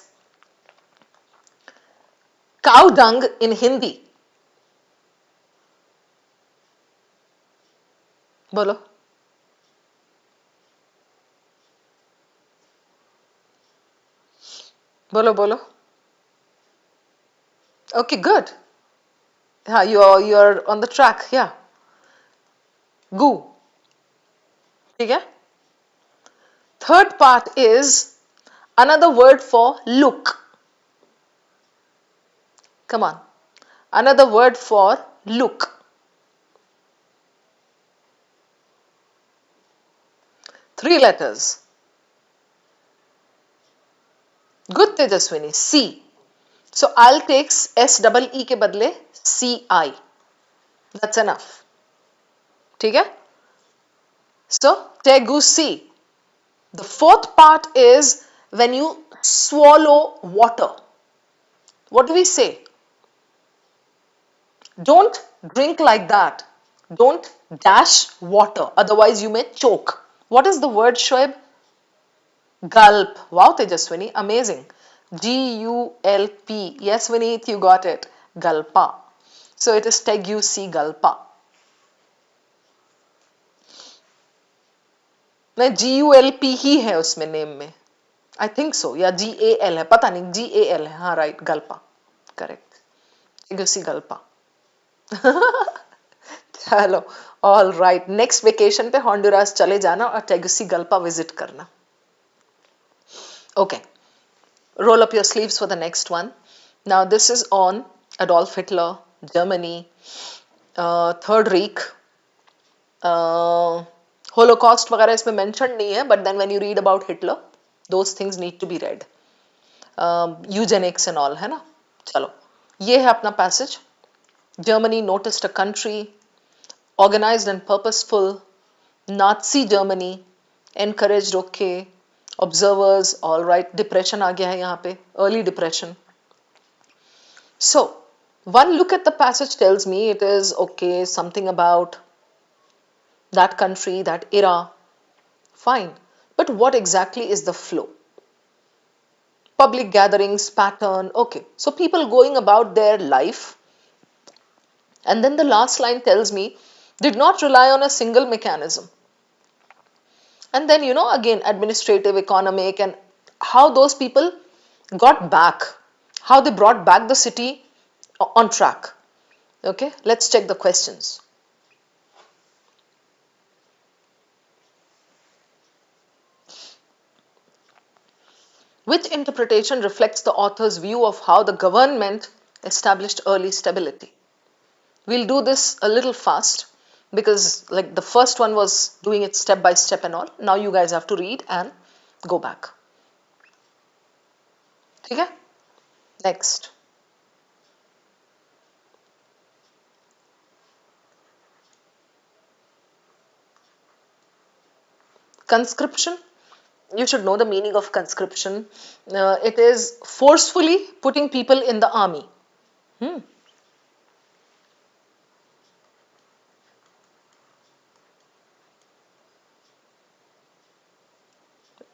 cow dung in Hindi. बोलो. बोलो बोलो. Okay, good. Yeah, you're on the track. Yeah. Goo. ठीक है? Third part is another word for look. Come on. Another word for look. Three letters. Good, Tejaswini. C. So I'll take SEE के बदले CI. That's enough. ठीक है? So Tegusi. The fourth part is when you swallow water. What do we say? Don't drink like that. Don't dash water. Otherwise you may choke. What is the word, Shoaib? Gulp. Wow, Tejaswini. Amazing. Gulp. Yes, Vineet, you got it. Gulpa. So it is Tegusi Gulpa. नहीं, GULP ही है उसमें name में. I think so. या GAL है, पता नहीं. GAL है. हाँ, right. गल्पा. Correct. Tegusi गल्पा. चलो. All right. Next vacation पे हॉन्डुरास चले जाना और टेगुसी गल्पा विजिट करना. Okay. Roll up your sleeves for the next one. Now this is on Adolf Hitler, Germany, Third Reich, Holocaust वगैरह इसमें mentioned नहीं है, but then when you read about Hitler, those things need to be read. Eugenics and all, है ना? चलो, ये है अपना passage. Germany noticed a country, organized and purposeful. Nazi Germany encouraged, okay. Observers, all right. Depression आ गया है यहाँ पे, early depression. So, one look at the passage tells me it is okay, something about that country, that era. Fine. But what exactly is the flow? Public gatherings, pattern, okay. So, people going about their life. And then the last line tells me, did not rely on a single mechanism. And then, again, administrative, economic, and how those people got back, how they brought back the city on track. Okay, let's check the questions. Which interpretation reflects the author's view of how the government established early stability? We'll do this a little fast because like the first one was doing it step by step and all. Now you guys have to read and go back. Okay? Next. Conscription. You should know the meaning of conscription. It is forcefully putting people in the army.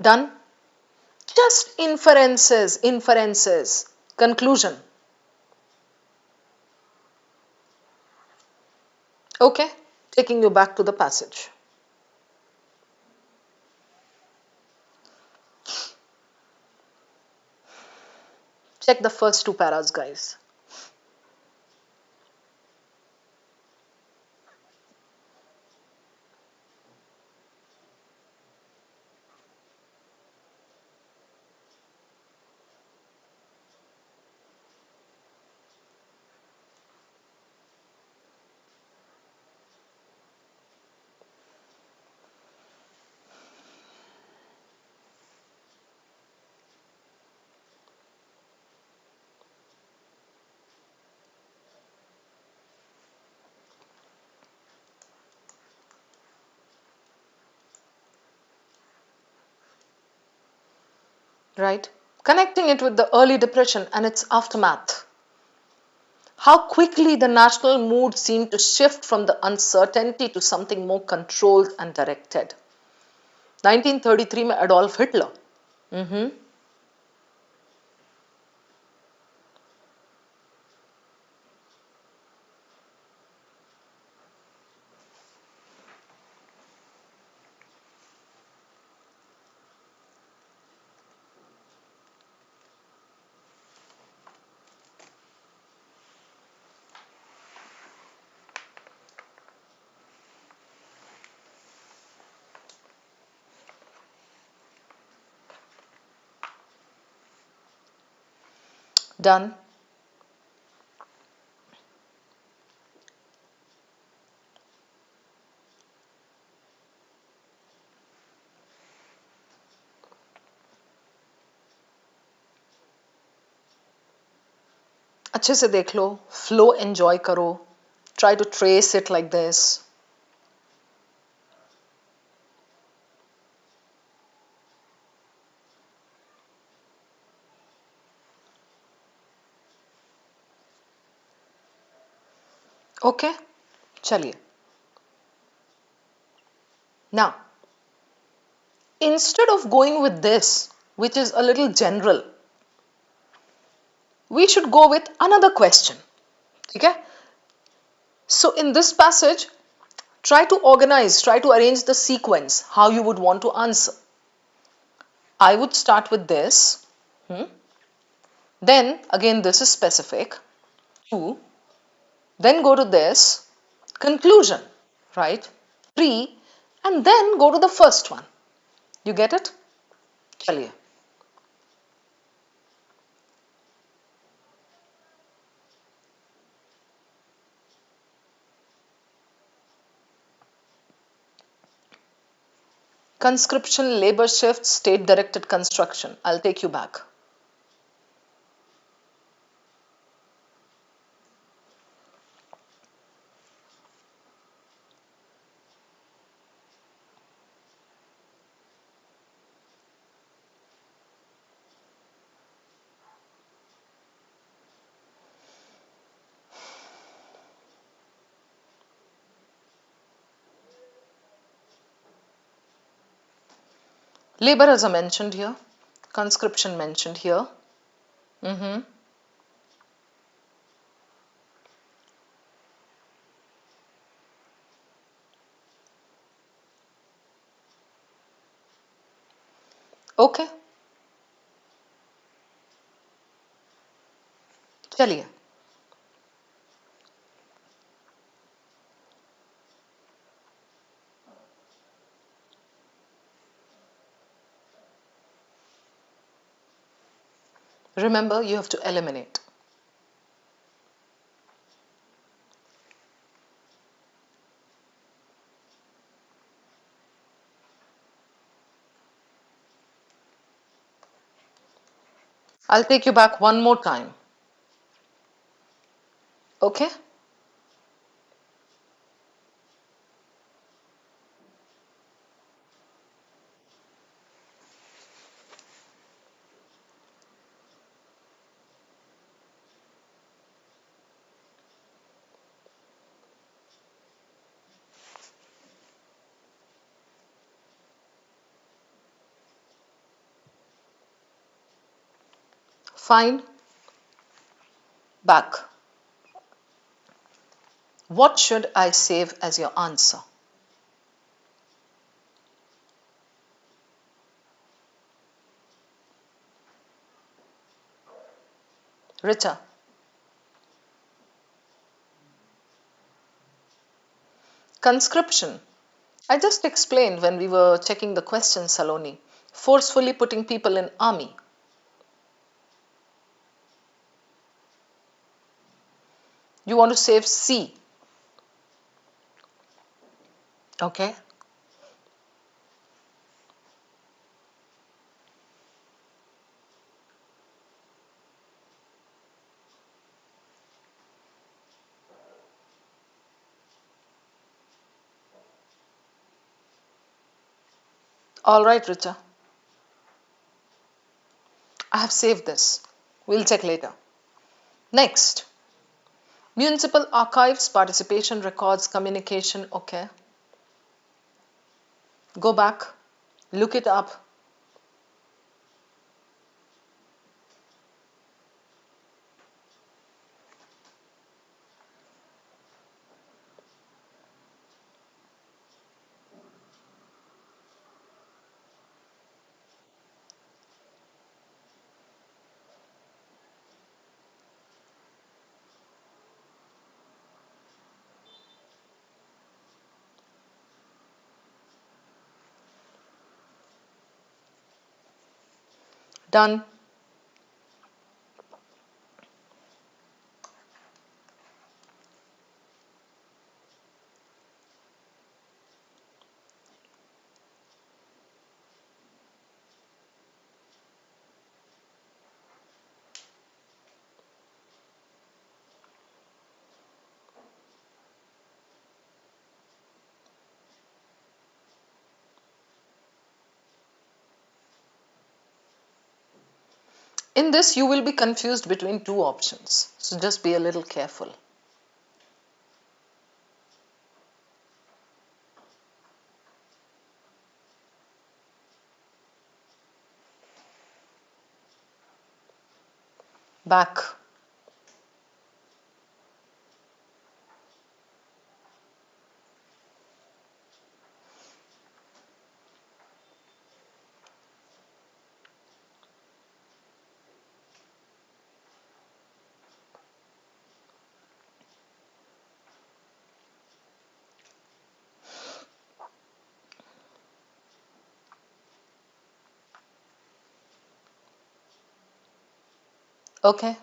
Done? Just inferences. Conclusion. Okay, taking you back to the passage. Check the first two paras, guys. Right? Connecting it with the early depression and its aftermath. How quickly the national mood seemed to shift from the uncertainty to something more controlled and directed. 1933 में Adolf Hitler. Done. अच्छे से देख लो, flow enjoy करो, try to trace it like this. Okay, चलिए. Now, instead of going with this, which is a little general, we should go with another question. Okay? So in this passage, try to organize, try to arrange the sequence, how you would want to answer. I would start with this. Then again this is specific. 2. Then go to this. Conclusion. Right? 3. And then go to the first one. You get it? चलिए. Conscription, labor shift, state directed construction. I'll take you back. Labor as I mentioned here. Conscription mentioned here. Okay. चलिए. Remember, you have to eliminate. I'll take you back one more time. Okay? Fine. Back. What should I save as your answer? Rita. Conscription. I just explained when we were checking the questions, Saloni. Forcefully putting people in army. You want to save C. Okay? All right, Rita. I have saved this. We'll check later. Next. Municipal archives, participation records, communication. Okay. Go back. Look it up. Done. In this, you will be confused between two options. So just be a little careful. Back. Okay.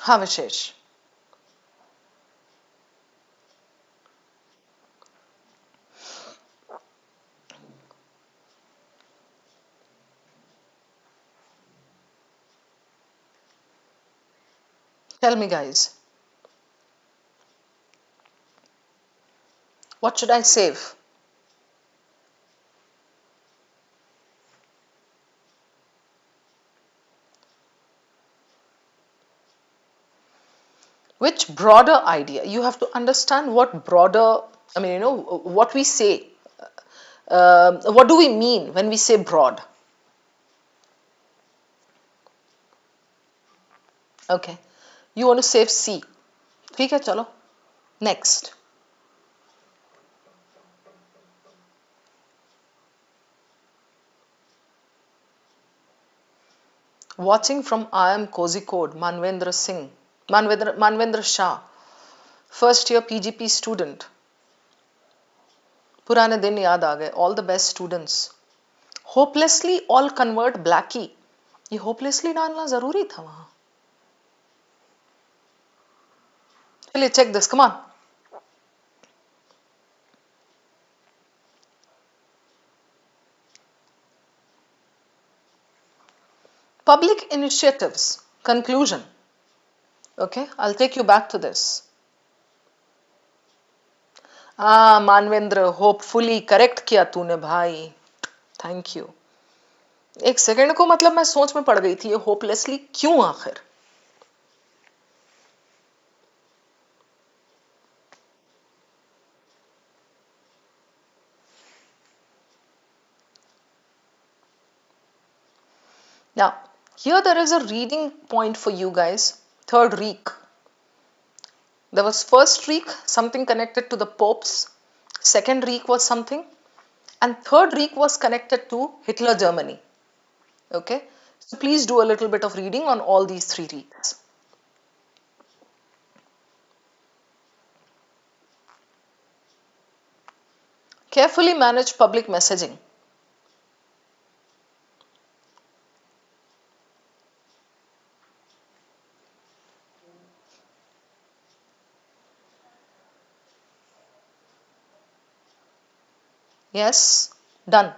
हाँ विशेष. Tell me guys, what should I save? Which broader idea? You have to understand what broader, I mean, what we say. What do we mean when we say broad? Okay. You want to save C. ठीक है चलो. Next. Watching from I am Cozy Code, Manvendra Singh. Manvendra Shah. First year PGP student. पुराने दिन याद आ गए. All the best students. Hopelessly all convert blackie. ये hopelessly डालना जरूरी था वहां. चलिए check this. Come on. Public initiatives. Conclusion. Okay, I'll take you back to this. Manvendra hopefully correct किया तूने भाई. Thank you. एक सेकंड को मतलब मैं सोच में पड़ गई थी, ये होपलेसली क्यों आखिर. Now, here there is a reading point for you guys. Third Reich. There was first Reich, something connected to the popes. Second Reich was something. And third Reich was connected to Hitler Germany. Okay. So please do a little bit of reading on all these three Reichs. Carefully manage public messaging. Yes, done.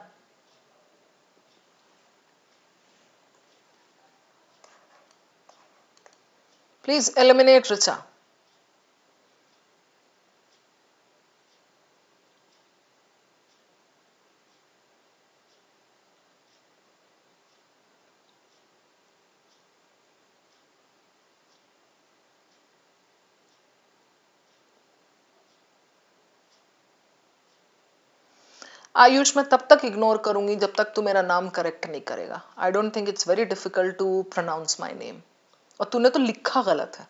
Please eliminate Richa. Ayush मैं तब तक ignore करूंगी जब तक तू मेरा नाम correct नहीं करेगा. I don't think it's very difficult to pronounce my name. और तूने तो लिखा गलत है.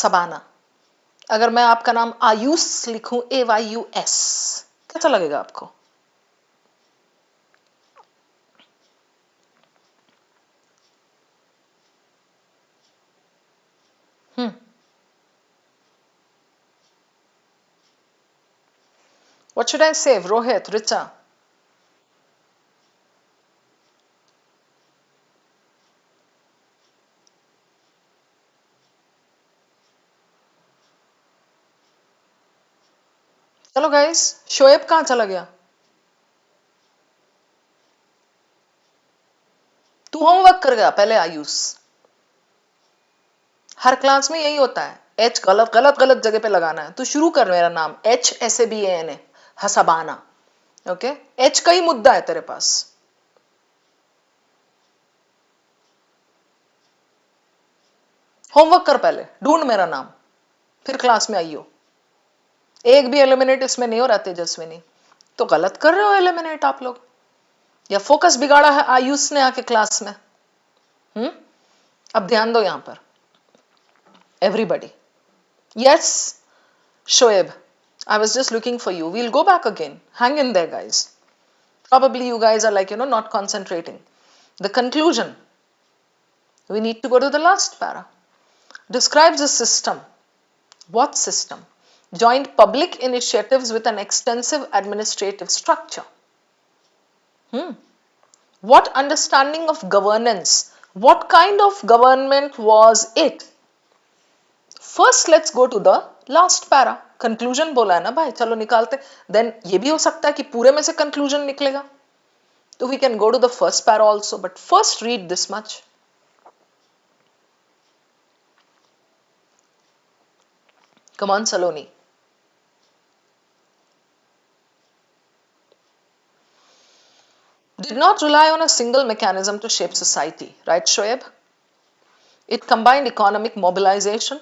सबाना. अगर मैं आपका नाम आयुष लिखूं AYUS, कैसा लगेगा आपको? What should I save? Rohit, Richa. चलो गाइस, शोएब कहां चला गया? तू होमवर्क कर गया पहले आयुष. हर क्लास में यही होता है. एच गलत गलत गलत जगह पे लगाना है. तू शुरू कर मेरा नाम HSABANA हसबाना. ओके, एच का ही मुद्दा है तेरे पास. होमवर्क कर पहले, ढूंढ मेरा नाम, फिर क्लास में आइयो. एक भी एलिमिनेट इसमें नहीं हो रहा तेजस्विनी. तो गलत कर रहे हो एलिमिनेट आप लोग, या फोकस बिगाड़ा है आयुष ने आके क्लास में. अब ध्यान दो यहां पर everybody. Yes Shoaib, I was just looking for you. We'll go back again. Hang in there, guys. Probably you guys are like, not concentrating. The conclusion. We need to go to the last para. Describes a system. What system? Joint public initiatives with an extensive administrative structure. What understanding of governance What kind of government was it? First let's go to the last para. Conclusion बोला है ना भाई, चलो निकालते. Then ये भी हो सकता है कि पूरे में से conclusion निकलेगा. So we can go to the first para also, but first read this much. Come on, Saloni. Did not rely on a single mechanism to shape society, right, Shoaib? It combined economic mobilization,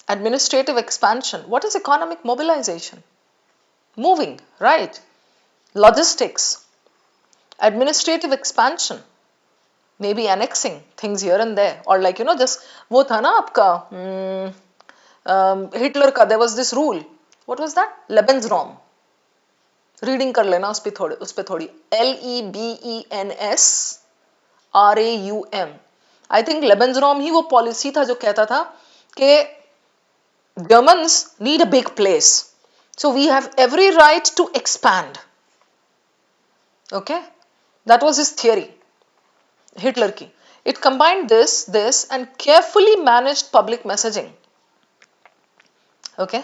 administrative expansion. What is economic mobilization? Moving, right? Logistics, administrative expansion, maybe annexing things here and there, or like just वो था ना आपका Hitler का, there was this rule. What was that? Lebensraum. Reading कर लेना उस पे थोड़ी LEBENSRAUM. आई थिंक लेबेंसरॉम ही वो पॉलिसी था जो कहता था कि Germans need a big place, so we have every right to expand. Okay, that was his theory, Hitler की. It combined this and carefully managed public messaging. Okay.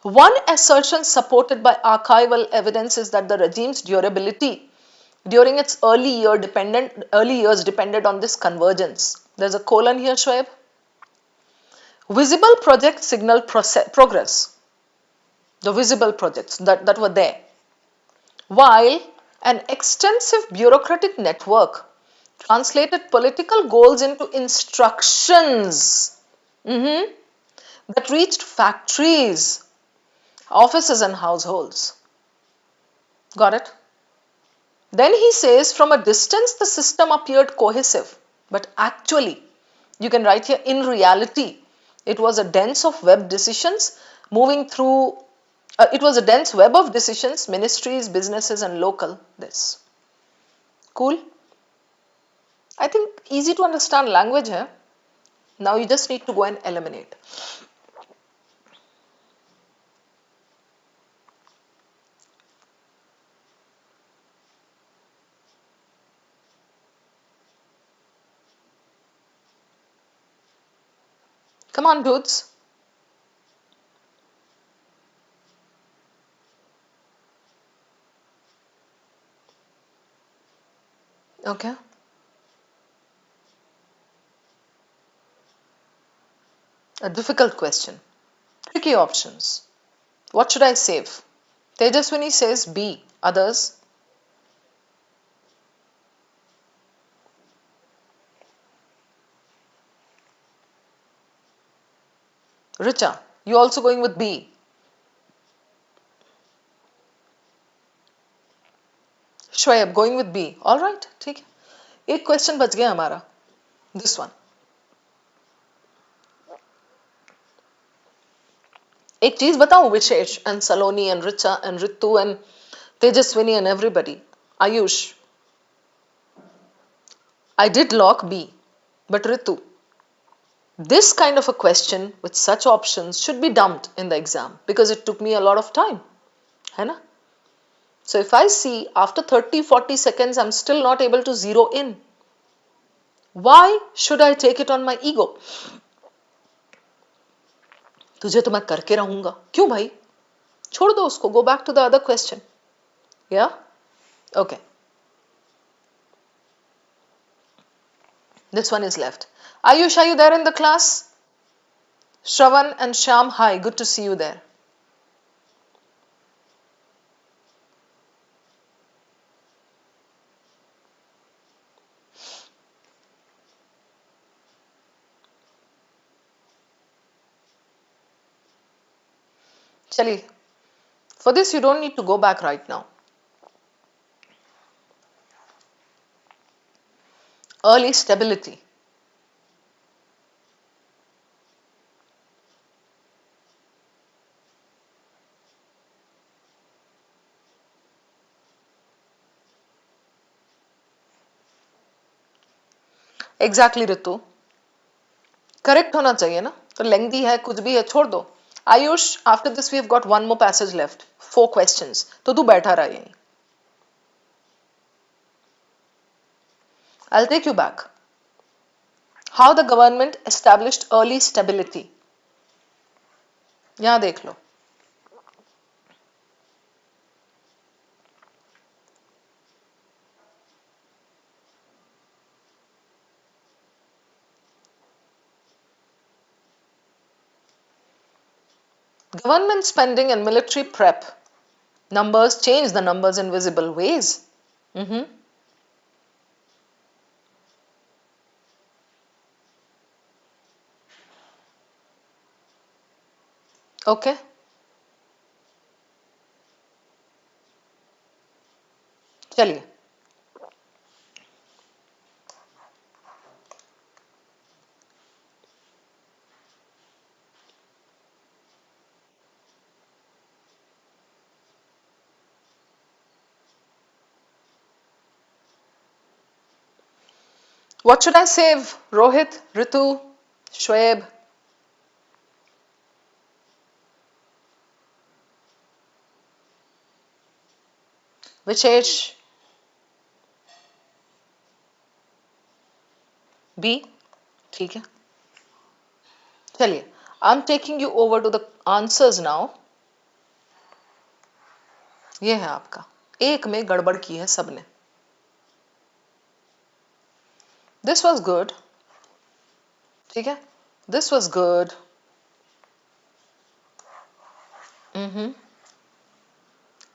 One assertion supported by archival evidence is that the regime's durability during its early years depended on this convergence. There's a colon here, Shoaib. Visible projects signal progress. The visible projects that were there. While an extensive bureaucratic network translated political goals into instructions that reached factories, offices and households. Got it? Then he says, from a distance the system appeared cohesive, but actually, you can write here, in reality, it was a dense of web decisions moving through, it was a dense web of decisions, ministries, businesses and local this. Cool? I think easy to understand language here. Now you just need to go and eliminate. Come on, dudes. Okay. A difficult question. Tricky options. What should I save? Tejaswini says B. Others? Richa, you also going with B? Shoaib going with B. All right, ठीक है. एक question बच गया हमारा. This one. एक चीज बताऊं, विशेष and Saloni and Richa and Ritu and Tejaswini and everybody. Ayush, I did lock B, but Ritu, this kind of a question with such options should be dumped in the exam because it took me a lot of time. है ना? So if I see after 30-40 seconds I'm still not able to zero in, why should I take it on my ego? तुझे तो मैं करके रहूंगा. क्यों भाई? छोड़ दो उसको. Go back to the other question. Yeah? Okay. This one is left. Ayush, are you there in the class? Shravan and Shyam, hi, good to see you there. Chali, for this you don't need to go back right now. Early stability. Exactly, Ritu. Correct होना चाहिए ना. तो lengthy है, कुछ भी है, छोड़ दो. Ayush, after this we have got one more passage left. 4 questions. तो तू बैठा रहा यहीं. I'll take you back. How the government established early stability. यहाँ देख लो. Government spending and military prep. Numbers change the numbers in visible ways. Okay. चलिए. What should I save? Rohit, Ritu, Shoaib. Vishesh. B. ठीक है. चलिए. I'm taking you over to the answers now. ये है आपका. एक में गड़बड़ की है सबने. This was good. ठीक है. This was good.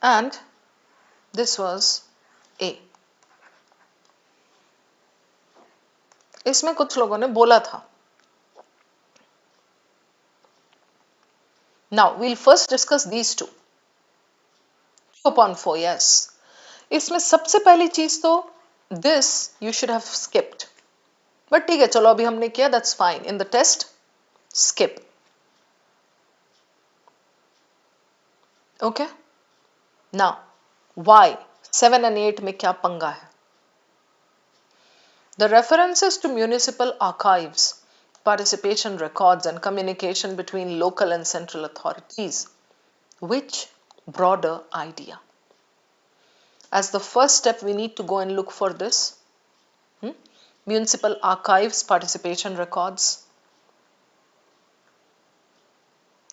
And this was A. इसमें कुछ लोगों ने बोला था. Now we'll first discuss these two. 2/4, yes. इसमें सबसे पहली चीज तो this you should have skipped. But ठीक है, चलो अभी हमने किया, that's fine. In the test, skip. Okay? Now, why 7 and 8 में क्या पंगा है? The references to municipal archives, participation records and communication between local and central authorities. Which broader idea? As the first step, we need to go and look for this. Municipal archives, participation records.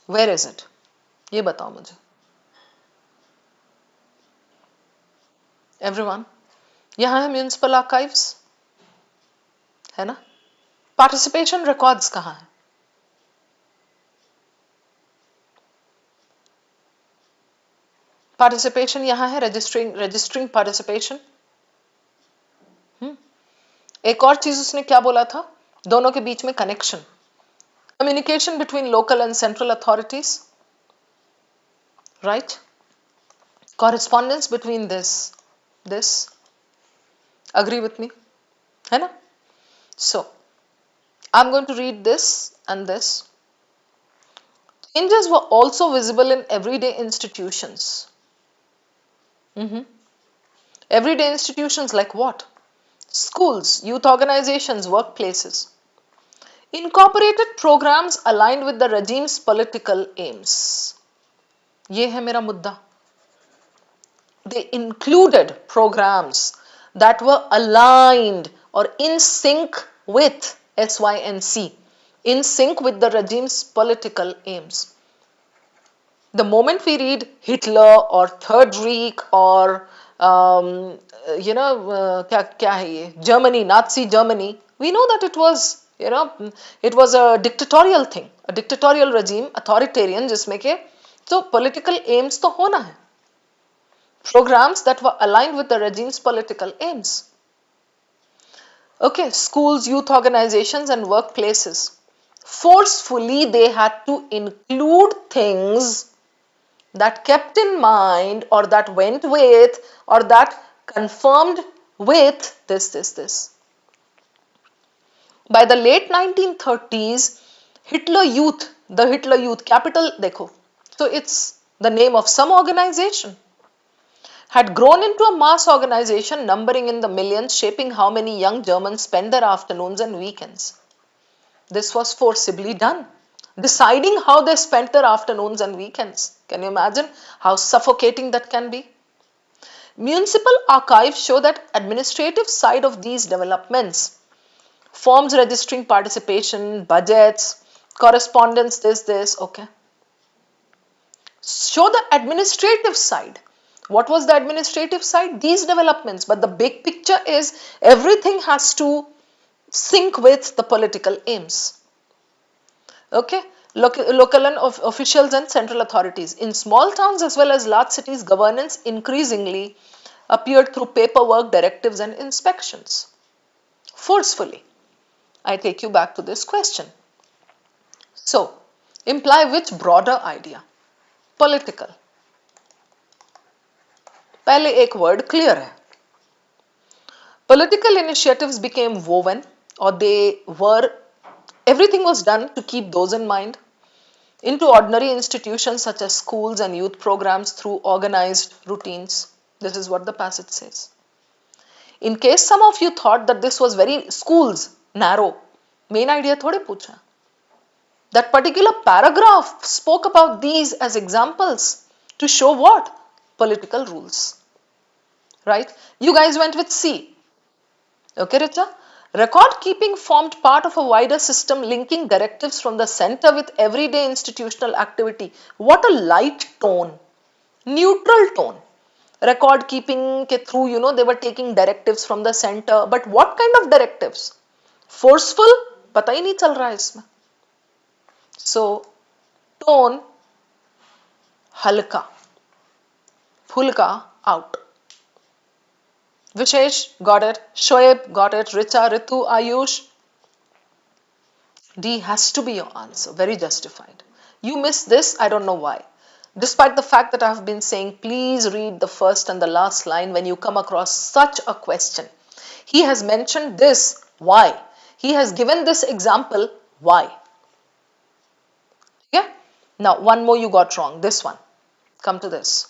Where is it? ये बताओ मुझे. Everyone, यहाँ है municipal archives, है ना? Participation records कहाँ है? Participation यहाँ है, registering participation. एक और चीज उसने क्या बोला था? दोनों के बीच में connection. Communication between local and central authorities. Right? Correspondence between this. Agree with me? है ना? So, I'm going to read this and this. Changes were also visible in everyday institutions. Everyday institutions like what? Schools, youth organizations, workplaces. Incorporated programs aligned with the regime's political aims. ये है मेरा मुद्दा. They included programs that were aligned or in sync with SYNC, in sync with the regime's political aims. The moment we read Hitler or Third Reich or क्या है ये, Germany, Nazi Germany, we know that it was, it was a dictatorial thing, a dictatorial regime, authoritarian, जिसमें के so political aims तो होना है. Programs that were aligned with the regime's political aims. Okay, schools, youth organizations and workplaces. Forcefully they had to include things that kept in mind or that went with or that confirmed with this. By the late 1930s, the Hitler Youth, capital देखो, so it's the name of some organization, had grown into a mass organization numbering in the millions, shaping how many young Germans spent their afternoons and weekends. This was forcibly done, deciding how they spent their afternoons and weekends. Can you imagine how suffocating that can be? Municipal archives show that administrative side of these developments, forms registering participation, budgets, correspondence, this, okay. Show the administrative side. What was the administrative side? These developments, but the big picture is everything has to sync with the political aims. Okay, local and officials and central authorities. In small towns as well as large cities, governance increasingly appeared through paperwork, directives and inspections. Forcefully, I take you back to this question. So, imply which broader idea? Political. पहले एक word clear है. Political initiatives became woven, or everything was done to keep those in mind, into ordinary institutions such as schools and youth programs through organized routines. This is what the passage says. In case some of you thought that this was very schools, narrow, main idea थोड़े पूछा. That particular paragraph spoke about these as examples to show what? Political rules. Right? You guys went with C. Okay, Richa? Record keeping formed part of a wider system linking directives from the center with everyday institutional activity. What a light tone, neutral tone. Record keeping ke through, they were taking directives from the center. But what kind of directives? Forceful? पता ही नहीं चल रहा है इसमें. So, tone, halka, phulka, out. Vishesh, got it. Shoaib, got it. Richa, Ritu, Ayush. D has to be your answer. Very justified. You missed this, I don't know why. Despite the fact that I have been saying, please read the first and the last line when you come across such a question. He has mentioned this, why? He has given this example, why? Yeah? Now, one more you got wrong. This one. Come to this.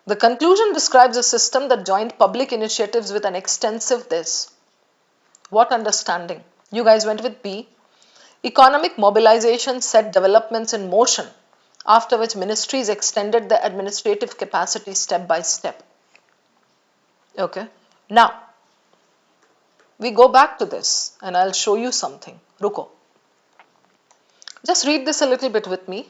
The conclusion describes a system that joined public initiatives with an extensive this. What understanding? You guys went with B. Economic mobilization set developments in motion, after which ministries extended their administrative capacity step by step. Okay. Now, we go back to this and I'll show you something. Ruko. Just read this a little bit with me.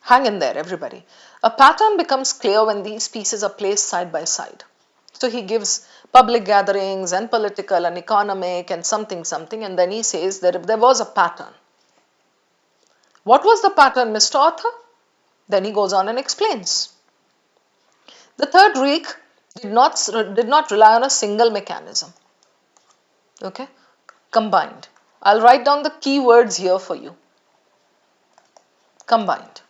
Hang in there, everybody. A pattern becomes clear when these pieces are placed side by side. So he gives public gatherings and political and economic and something, and then he says that there was a pattern. What was the pattern, Mr. Author? Then he goes on and explains. The Third Reich did not rely on a single mechanism. Okay? Combined. I'll write down the key words here for you. Combined.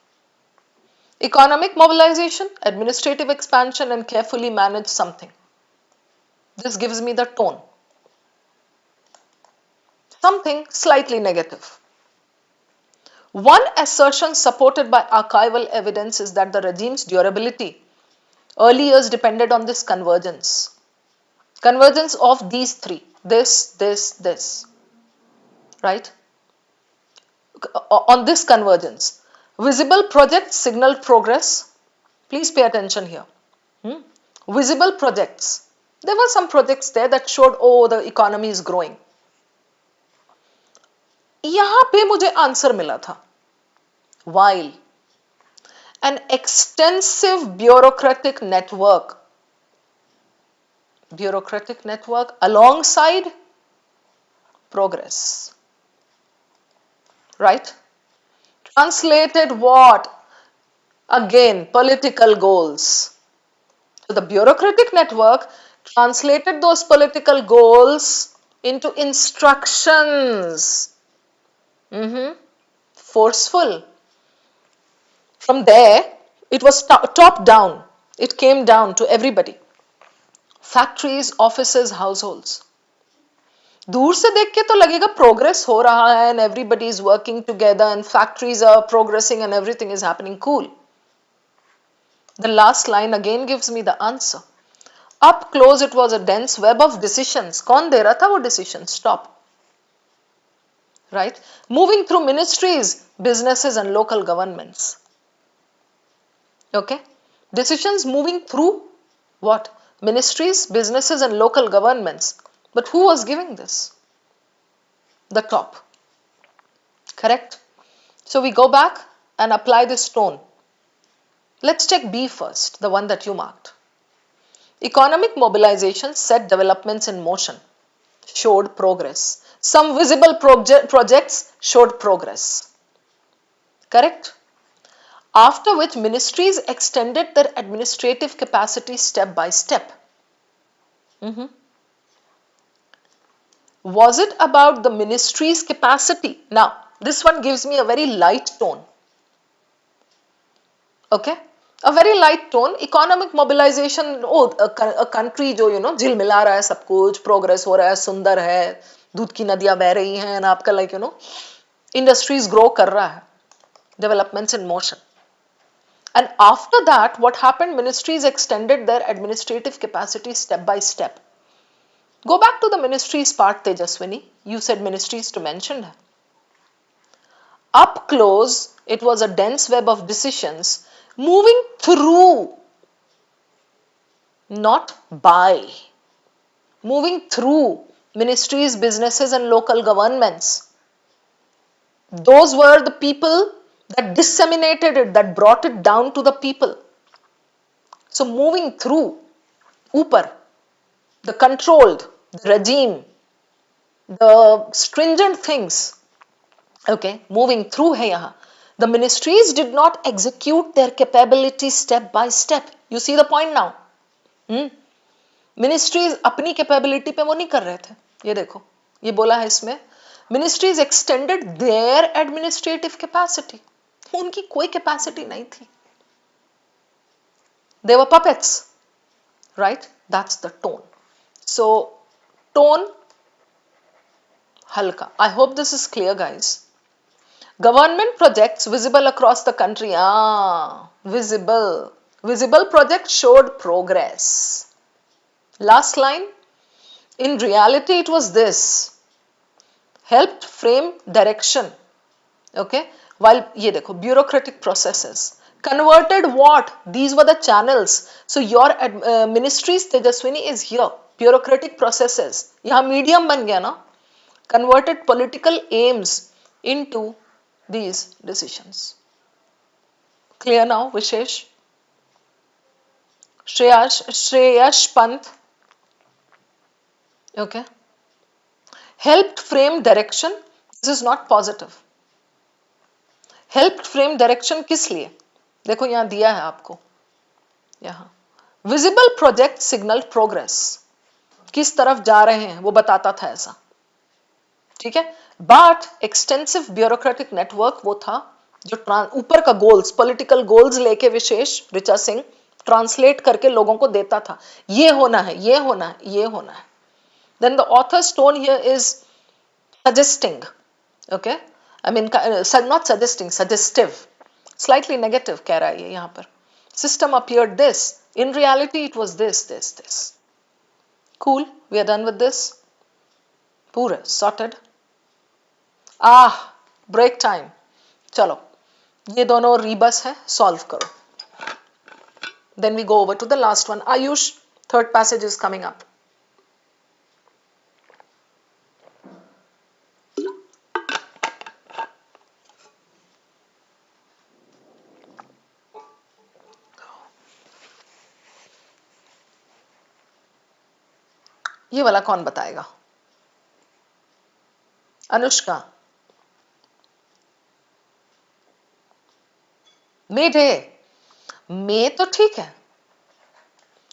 Economic mobilization, administrative expansion and carefully managed something. This gives me the tone. Something slightly negative. One assertion supported by archival evidence is that the regime's durability early years depended on this convergence. Convergence of these three. This. Right? On this convergence. Visible projects signaled progress. Please pay attention here. Visible projects. There were some projects there that showed, oh, the economy is growing. यहाँ पे मुझे answer मिला था. While an extensive bureaucratic network alongside progress. Right? Translated what? Again, political goals. So the bureaucratic network translated those political goals into instructions. Forceful. From there, it was top down. It came down to everybody. Factories, offices, households. दूर से देख के तो लगेगा progress हो रहा है and everybody is working together and factories are progressing and everything is happening cool. The last line again gives me the answer. Up close it was a dense web of decisions. कौन दे रहा था वो decisions? Stop. Right? Moving through ministries, businesses and local governments. Okay? Decisions moving through what? Ministries, businesses and local governments. But who was giving this? The top. Correct? So we go back and apply this tone. Let's check B first, the one that you marked. Economic mobilization set developments in motion, showed progress. Some visible projects showed progress. Correct? After which ministries extended their administrative capacity step by step. Was it about the ministry's capacity? Now, this one gives me a very light tone. Okay? A very light tone. Economic mobilization, oh, a country जो झिलमिला रहा है सब कुछ, progress हो रहा है, सुंदर है, दूध की नदियां बह रही हैं, and आपका industries grow कर रहा है, developments in motion. And after that, what happened? Ministries extended their administrative capacity step by step. Go back to the ministries part, Tejaswini. You said ministries to mention. Up close, it was a dense web of decisions moving through, not by. Moving through ministries, businesses and local governments. Those were the people that disseminated it, that brought it down to the people. So moving through, upar, the controlled, the regime, the stringent things, okay, moving through hai yahan. The ministries did not execute their capability step by step. You see the point now? Ministries अपनी capability पे वो नहीं कर रहे थे. ये देखो, ये बोला है इसमें. Ministries extended their administrative capacity. उनकी कोई capacity नहीं थी. They were puppets, right? That's the tone. So, tone, halka. I hope this is clear, guys. Government projects visible across the country. Visible. Visible projects showed progress. Last line. In reality, it was this. Helped frame direction. Okay. While, ye dekho, bureaucratic processes. Converted what? These were the channels. So your ministries, Tejaswini, is here. Bureaucratic processes. Yahan medium ban gaya na. Converted political aims into these decisions. Clear now, Vishesh? Shreyash Pant. Okay. Helped frame direction. This is not positive. Helped frame direction किस लिए? देखो यहाँ दिया है आपको. यहाँ. Visible project signaled progress. किस तरफ जा रहे हैं वो बताता था ऐसा. ठीक है? But extensive bureaucratic network वो था जो ऊपर का goals, political goals लेके विशेष ऋचा सिंह ट्रांसलेट करके लोगों को देता था. ये होना है, ये होना है, ये होना है. Then the author's tone here is suggesting. Okay? I mean, not suggesting, suggestive. Slightly negative कह रहा है ये यहाँ पर. System appeared this. In reality, it was this, this, this. Cool. We are done with this. पूरे sorted. Break time. चलो. ये दोनों rebus है. Solve करो. Then we go over to the last one. Ayush, third passage is coming up. ये वाला कौन बताएगा? अनुष्का. मेढे. मे तो ठीक है.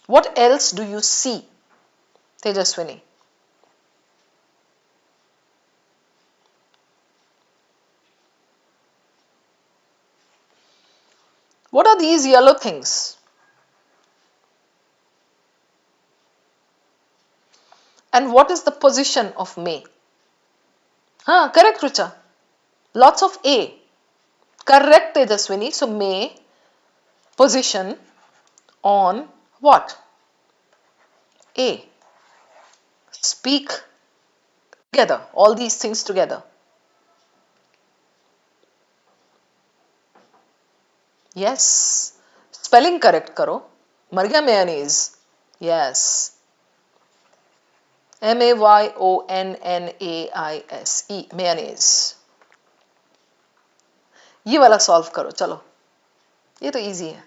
What else do you see? Tejaswini. What are these yellow things? And what is the position of May? Correct, Richa. Lots of A. Correct, Tejaswini. So, May, position on what? A. Speak together. All these things together. Yes. Spelling correct करो, मर गया mayonnaise, yes, MAYONNAISE, mayonnaise. ये वाला solve करो, चलो ये तो easy है।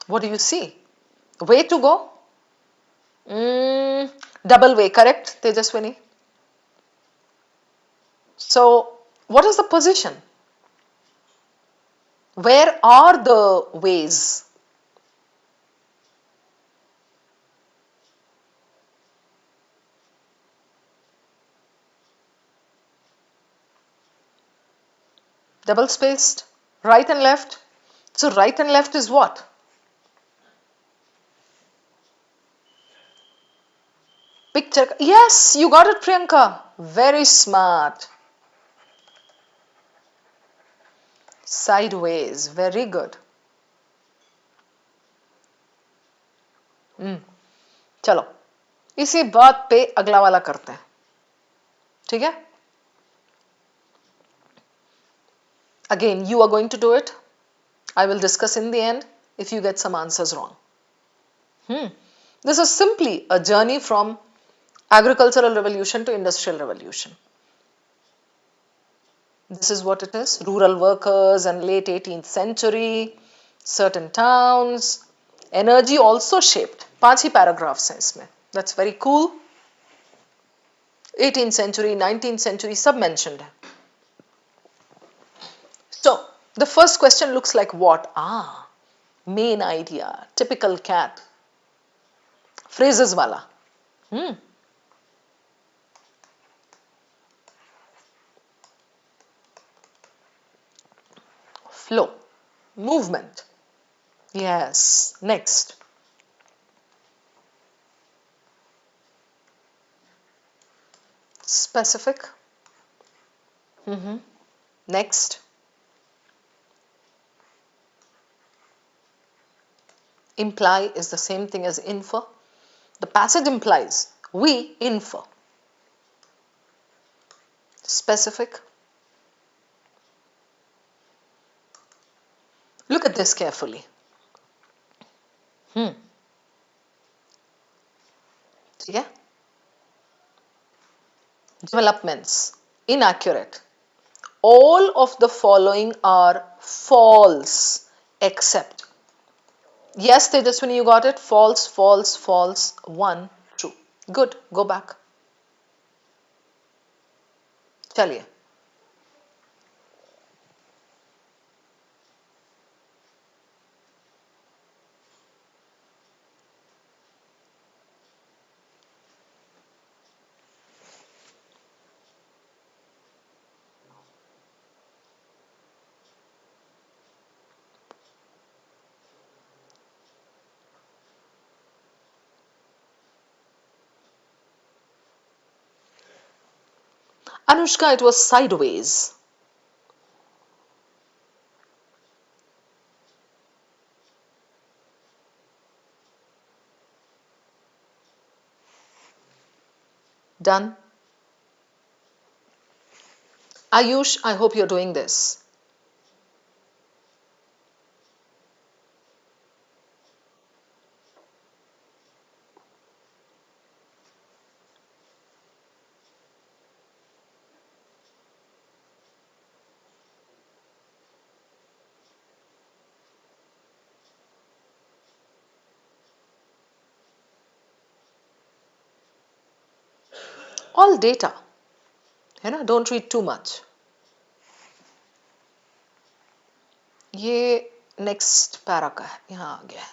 What do you see? Way to go? Double way, correct, Tejaswini? So, what is the position? Where are the ways? Double spaced, right and left. So, right and left is what? Picture. Yes, you got it, Priyanka. Very smart. Sideways. Very good. चलो इसी बात पे अगला वाला करते हैं, ठीक है? Again, you are going to do it. I will discuss in the end if you get some answers wrong. This is simply a journey from agricultural revolution to industrial revolution. This is what it is. Rural workers and late 18th century, certain towns. Energy also shaped. 5 he paragraphs हैं इसमें. That's very cool. 18th century, 19th century, सब mentioned है. So, the first question looks like what? Main idea, typical cat. Phrases वाला. Flow, movement. Yes, next. Specific. Next. Imply is the same thing as infer. The passage implies, we infer. Specific. Look at this carefully. ठीक है? Developments, inaccurate. All of the following are false except. Yes, Tejaswini, you got it. False, false, false. 1, true. Good. Go back. चलिए. Anushka, it was sideways. Done. Ayush, I hope you're doing this. All data. Don't read too much. ये next para का है, यहाँ आ गया.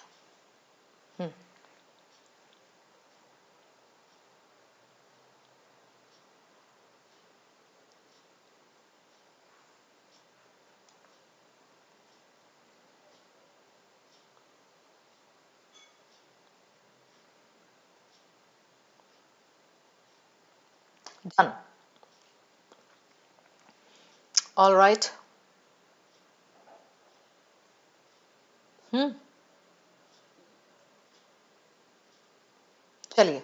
Done. All right. चलिए.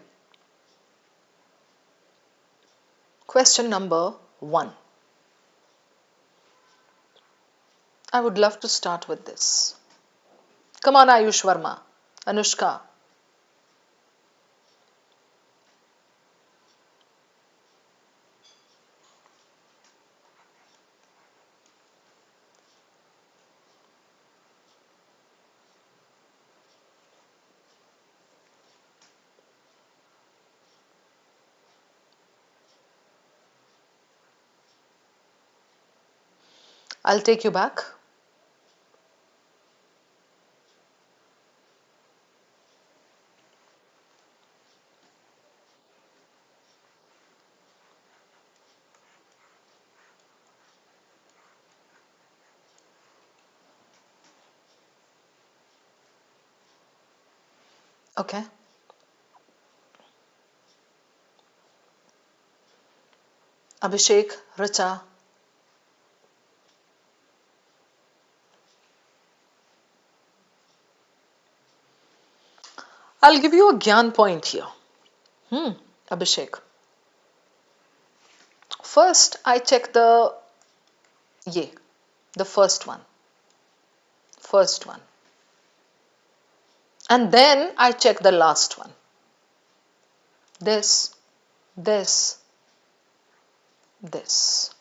Question number 1. I would love to start with this. Come on, Ayush Verma, Anushka. I'll take you back. Okay. Abhishek, Richa. I'll give you a Gyan point here. Abhishek. First, I check the first one. First one. And then I check the last one. This, this, this.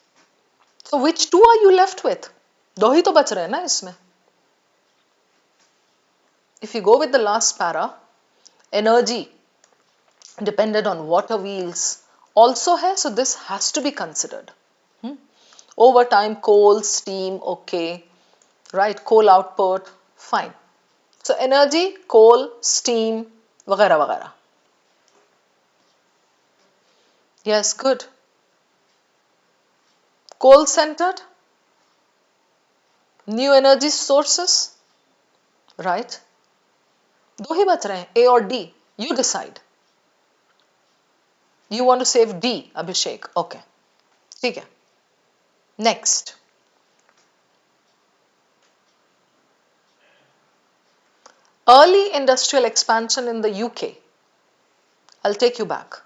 So which two are you left with? दो ही तो बच रहे हैं ना इसमें. If you go with the last para, energy depended on water wheels also hai, so this has to be considered. Over time, coal, steam, okay. Right, coal output, fine. So energy, coal, steam, वगैरह वगैरह. Yes, good. Coal centered, new energy sources, right? दो ही बच रहे हैं, A और D. You decide. You want to save D, Abhishek. Okay. ठीक है. Next. Early industrial expansion in the UK. I'll take you back.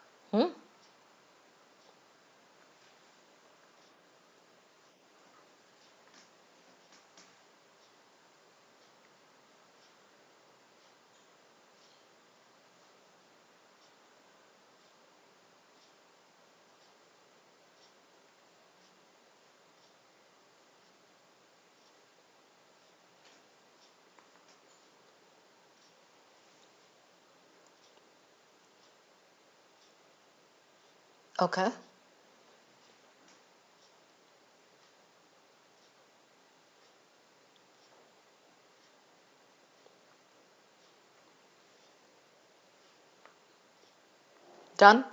Okay. Done?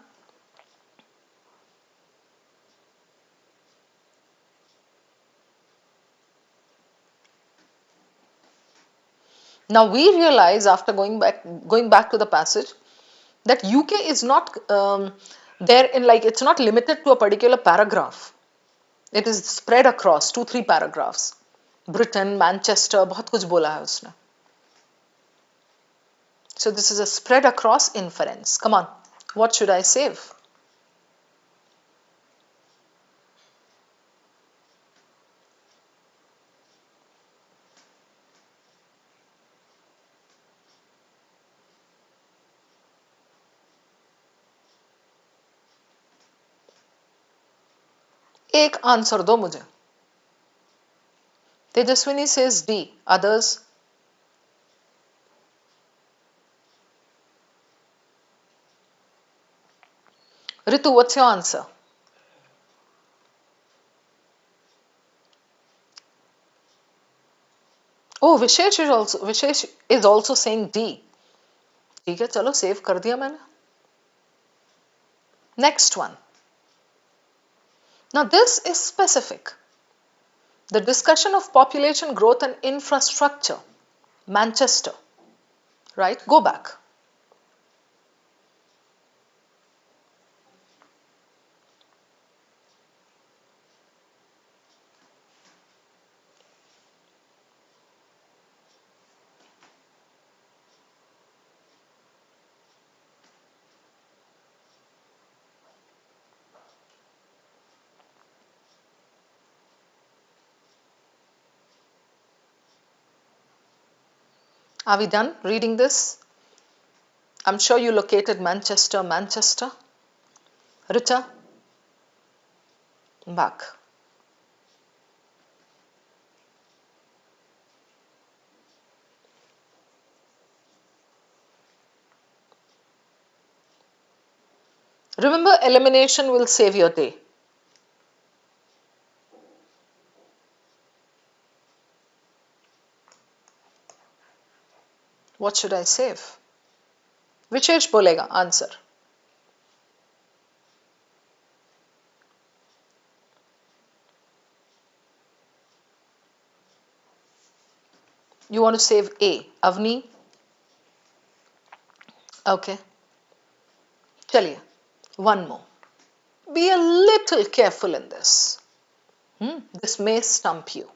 Now we realize after going back to the passage that UK is not there in, like, it's not limited to a particular paragraph. It is spread across 2-3 paragraphs. Britain, Manchester, बहुत कुछ बोला है उसने. So this is a spread across inference. Come on, what should I save? एक answer दो मुझे. Tejaswini says D. Others? Ritu, what's your answer? Oh, Vishesh is also saying D. ठीक है, चलो सेव कर दिया मैंने. Next one. Now this is specific. The discussion of population growth and infrastructure. Manchester. Right? Go back. Are we done reading this? I'm sure you located Manchester, Rita, back. Remember, elimination will save your day. What should I save? Vishesh bolega answer. You want to save A. Avni? Okay. Chaliye. One more. Be a little careful in this. This may stump you.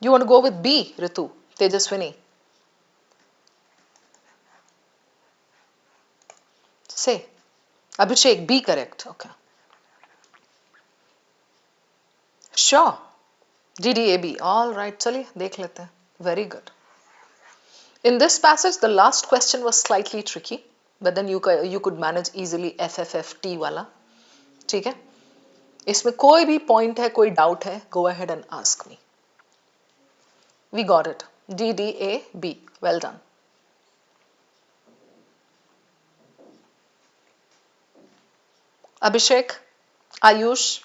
You want to go with B, Ritu, Tejaswini? Say. Abhishek, B correct. Okay. Sure. DDAB. All right, chaliye, dekh lete hain. Very good. In this passage, the last question was slightly tricky, but then you could manage easily FFFT wala. ठीक है? इसमें कोई भी point है, कोई doubt है, go ahead and ask me. We got it. DDAB. Well done. Abhishek, Ayush.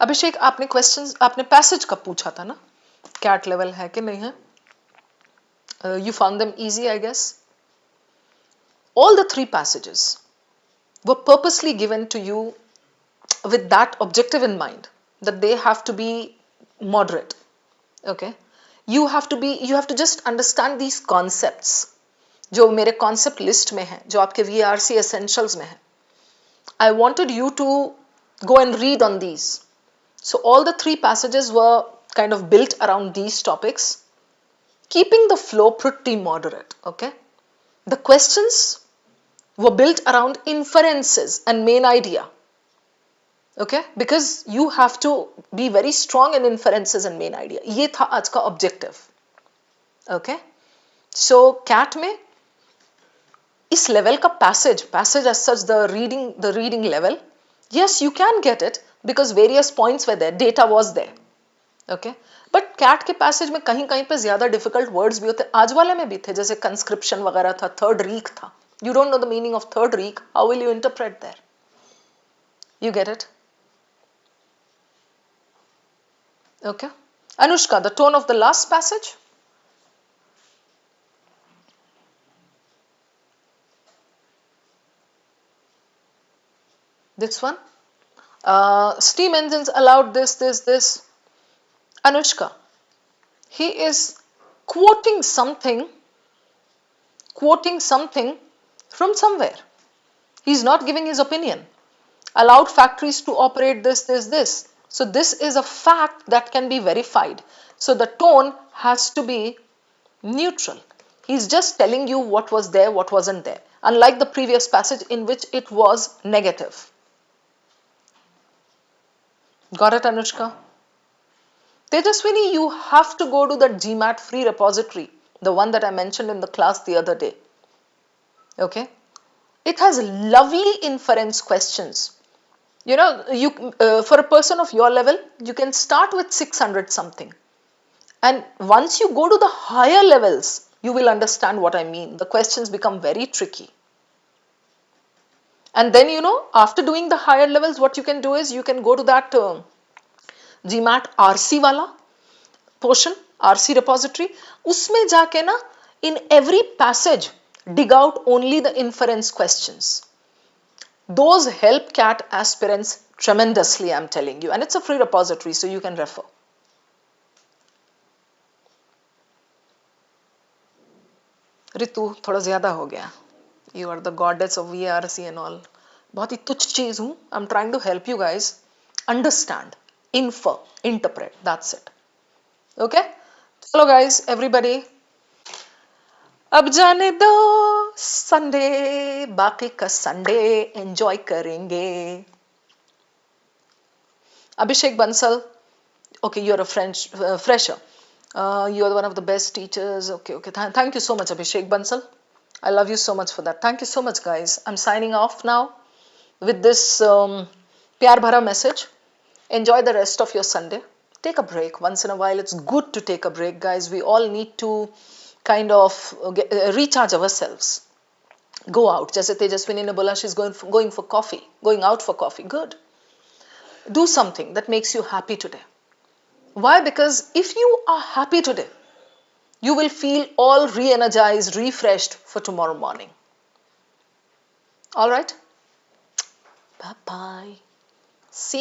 अभिषेक, आपने questions, आपने पैसेज कब पूछा था ना? कैट लेवल है कि नहीं है? You found them easy, I guess. All the three passages were purposely given to you with that objective in mind, that they have to be moderate. Okay? You have to just understand these concepts. जो मेरे concept list में है, जो आपके VARC essentials में है. I wanted you to go and read on these. So all the three passages were kind of built around these topics, keeping the flow pretty moderate. Okay? The questions were built around inferences and main idea. Okay? Because you have to be very strong in inferences and main idea. ये था आज का objective. Okay? So CAT में इस level का passage as such, the reading level, yes, you can get it because various points were there, data was there. Okay? But CAT के passage में कहीं पे ज़्यादा difficult words भी होते, आज वाले में भी थे, जैसे conscription वगैरह था, Third Reich था. You don't know the meaning of Third Reich, how will you interpret there? You get it? Okay? Anushka, the tone of the last passage? This one? Steam engines allowed this. Anushka, he is quoting something from somewhere. He's not giving his opinion. Allowed factories to operate this. So this is a fact that can be verified. So the tone has to be neutral. He's just telling you what was there, what wasn't there. Unlike the previous passage in which it was negative. Got it, Anushka? Tejaswini, you have to go to that GMAT free repository, the one that I mentioned in the class the other day. Okay? It has lovely inference questions. You know, for a person of your level, you can start with 600 something. And once you go to the higher levels, you will understand what I mean. The questions become very tricky. And then, after doing the higher levels, what you can do is you can go to that GMAT RC wala portion, RC repository. Usme jaake na, in every passage, dig out only the inference questions. Those help CAT aspirants tremendously, I'm telling you. And it's a free repository, so you can refer. Ritu थोड़ा ज़्यादा हो गया. You are the goddess of VARC and all. बहुत ही तुच्छ चीज़ हूँ. I'm trying to help you guys understand, infer, interpret. That's it. Okay? Hello guys, everybody. अब जाने दो संडे, बाकी का संडे एंजॉय करेंगे. Abhishek Bansal, okay, you're a fresher. You're one of the best teachers. Okay, okay. Thank you so much, Abhishek Bansal. I love you so much for that. Thank you so much, guys. I'm signing off now with this pyar bhara message. Enjoy the rest of your Sunday. Take a break. Once in a while, it's good to take a break, guys. We all need to kind of recharge ourselves. Go out. Jaise Tejaswini ne bola, she's going for coffee, going out for coffee. Good. Do something that makes you happy today. Why? Because if you are happy today, you will feel all re-energized, refreshed for tomorrow morning. All right? Bye-bye. See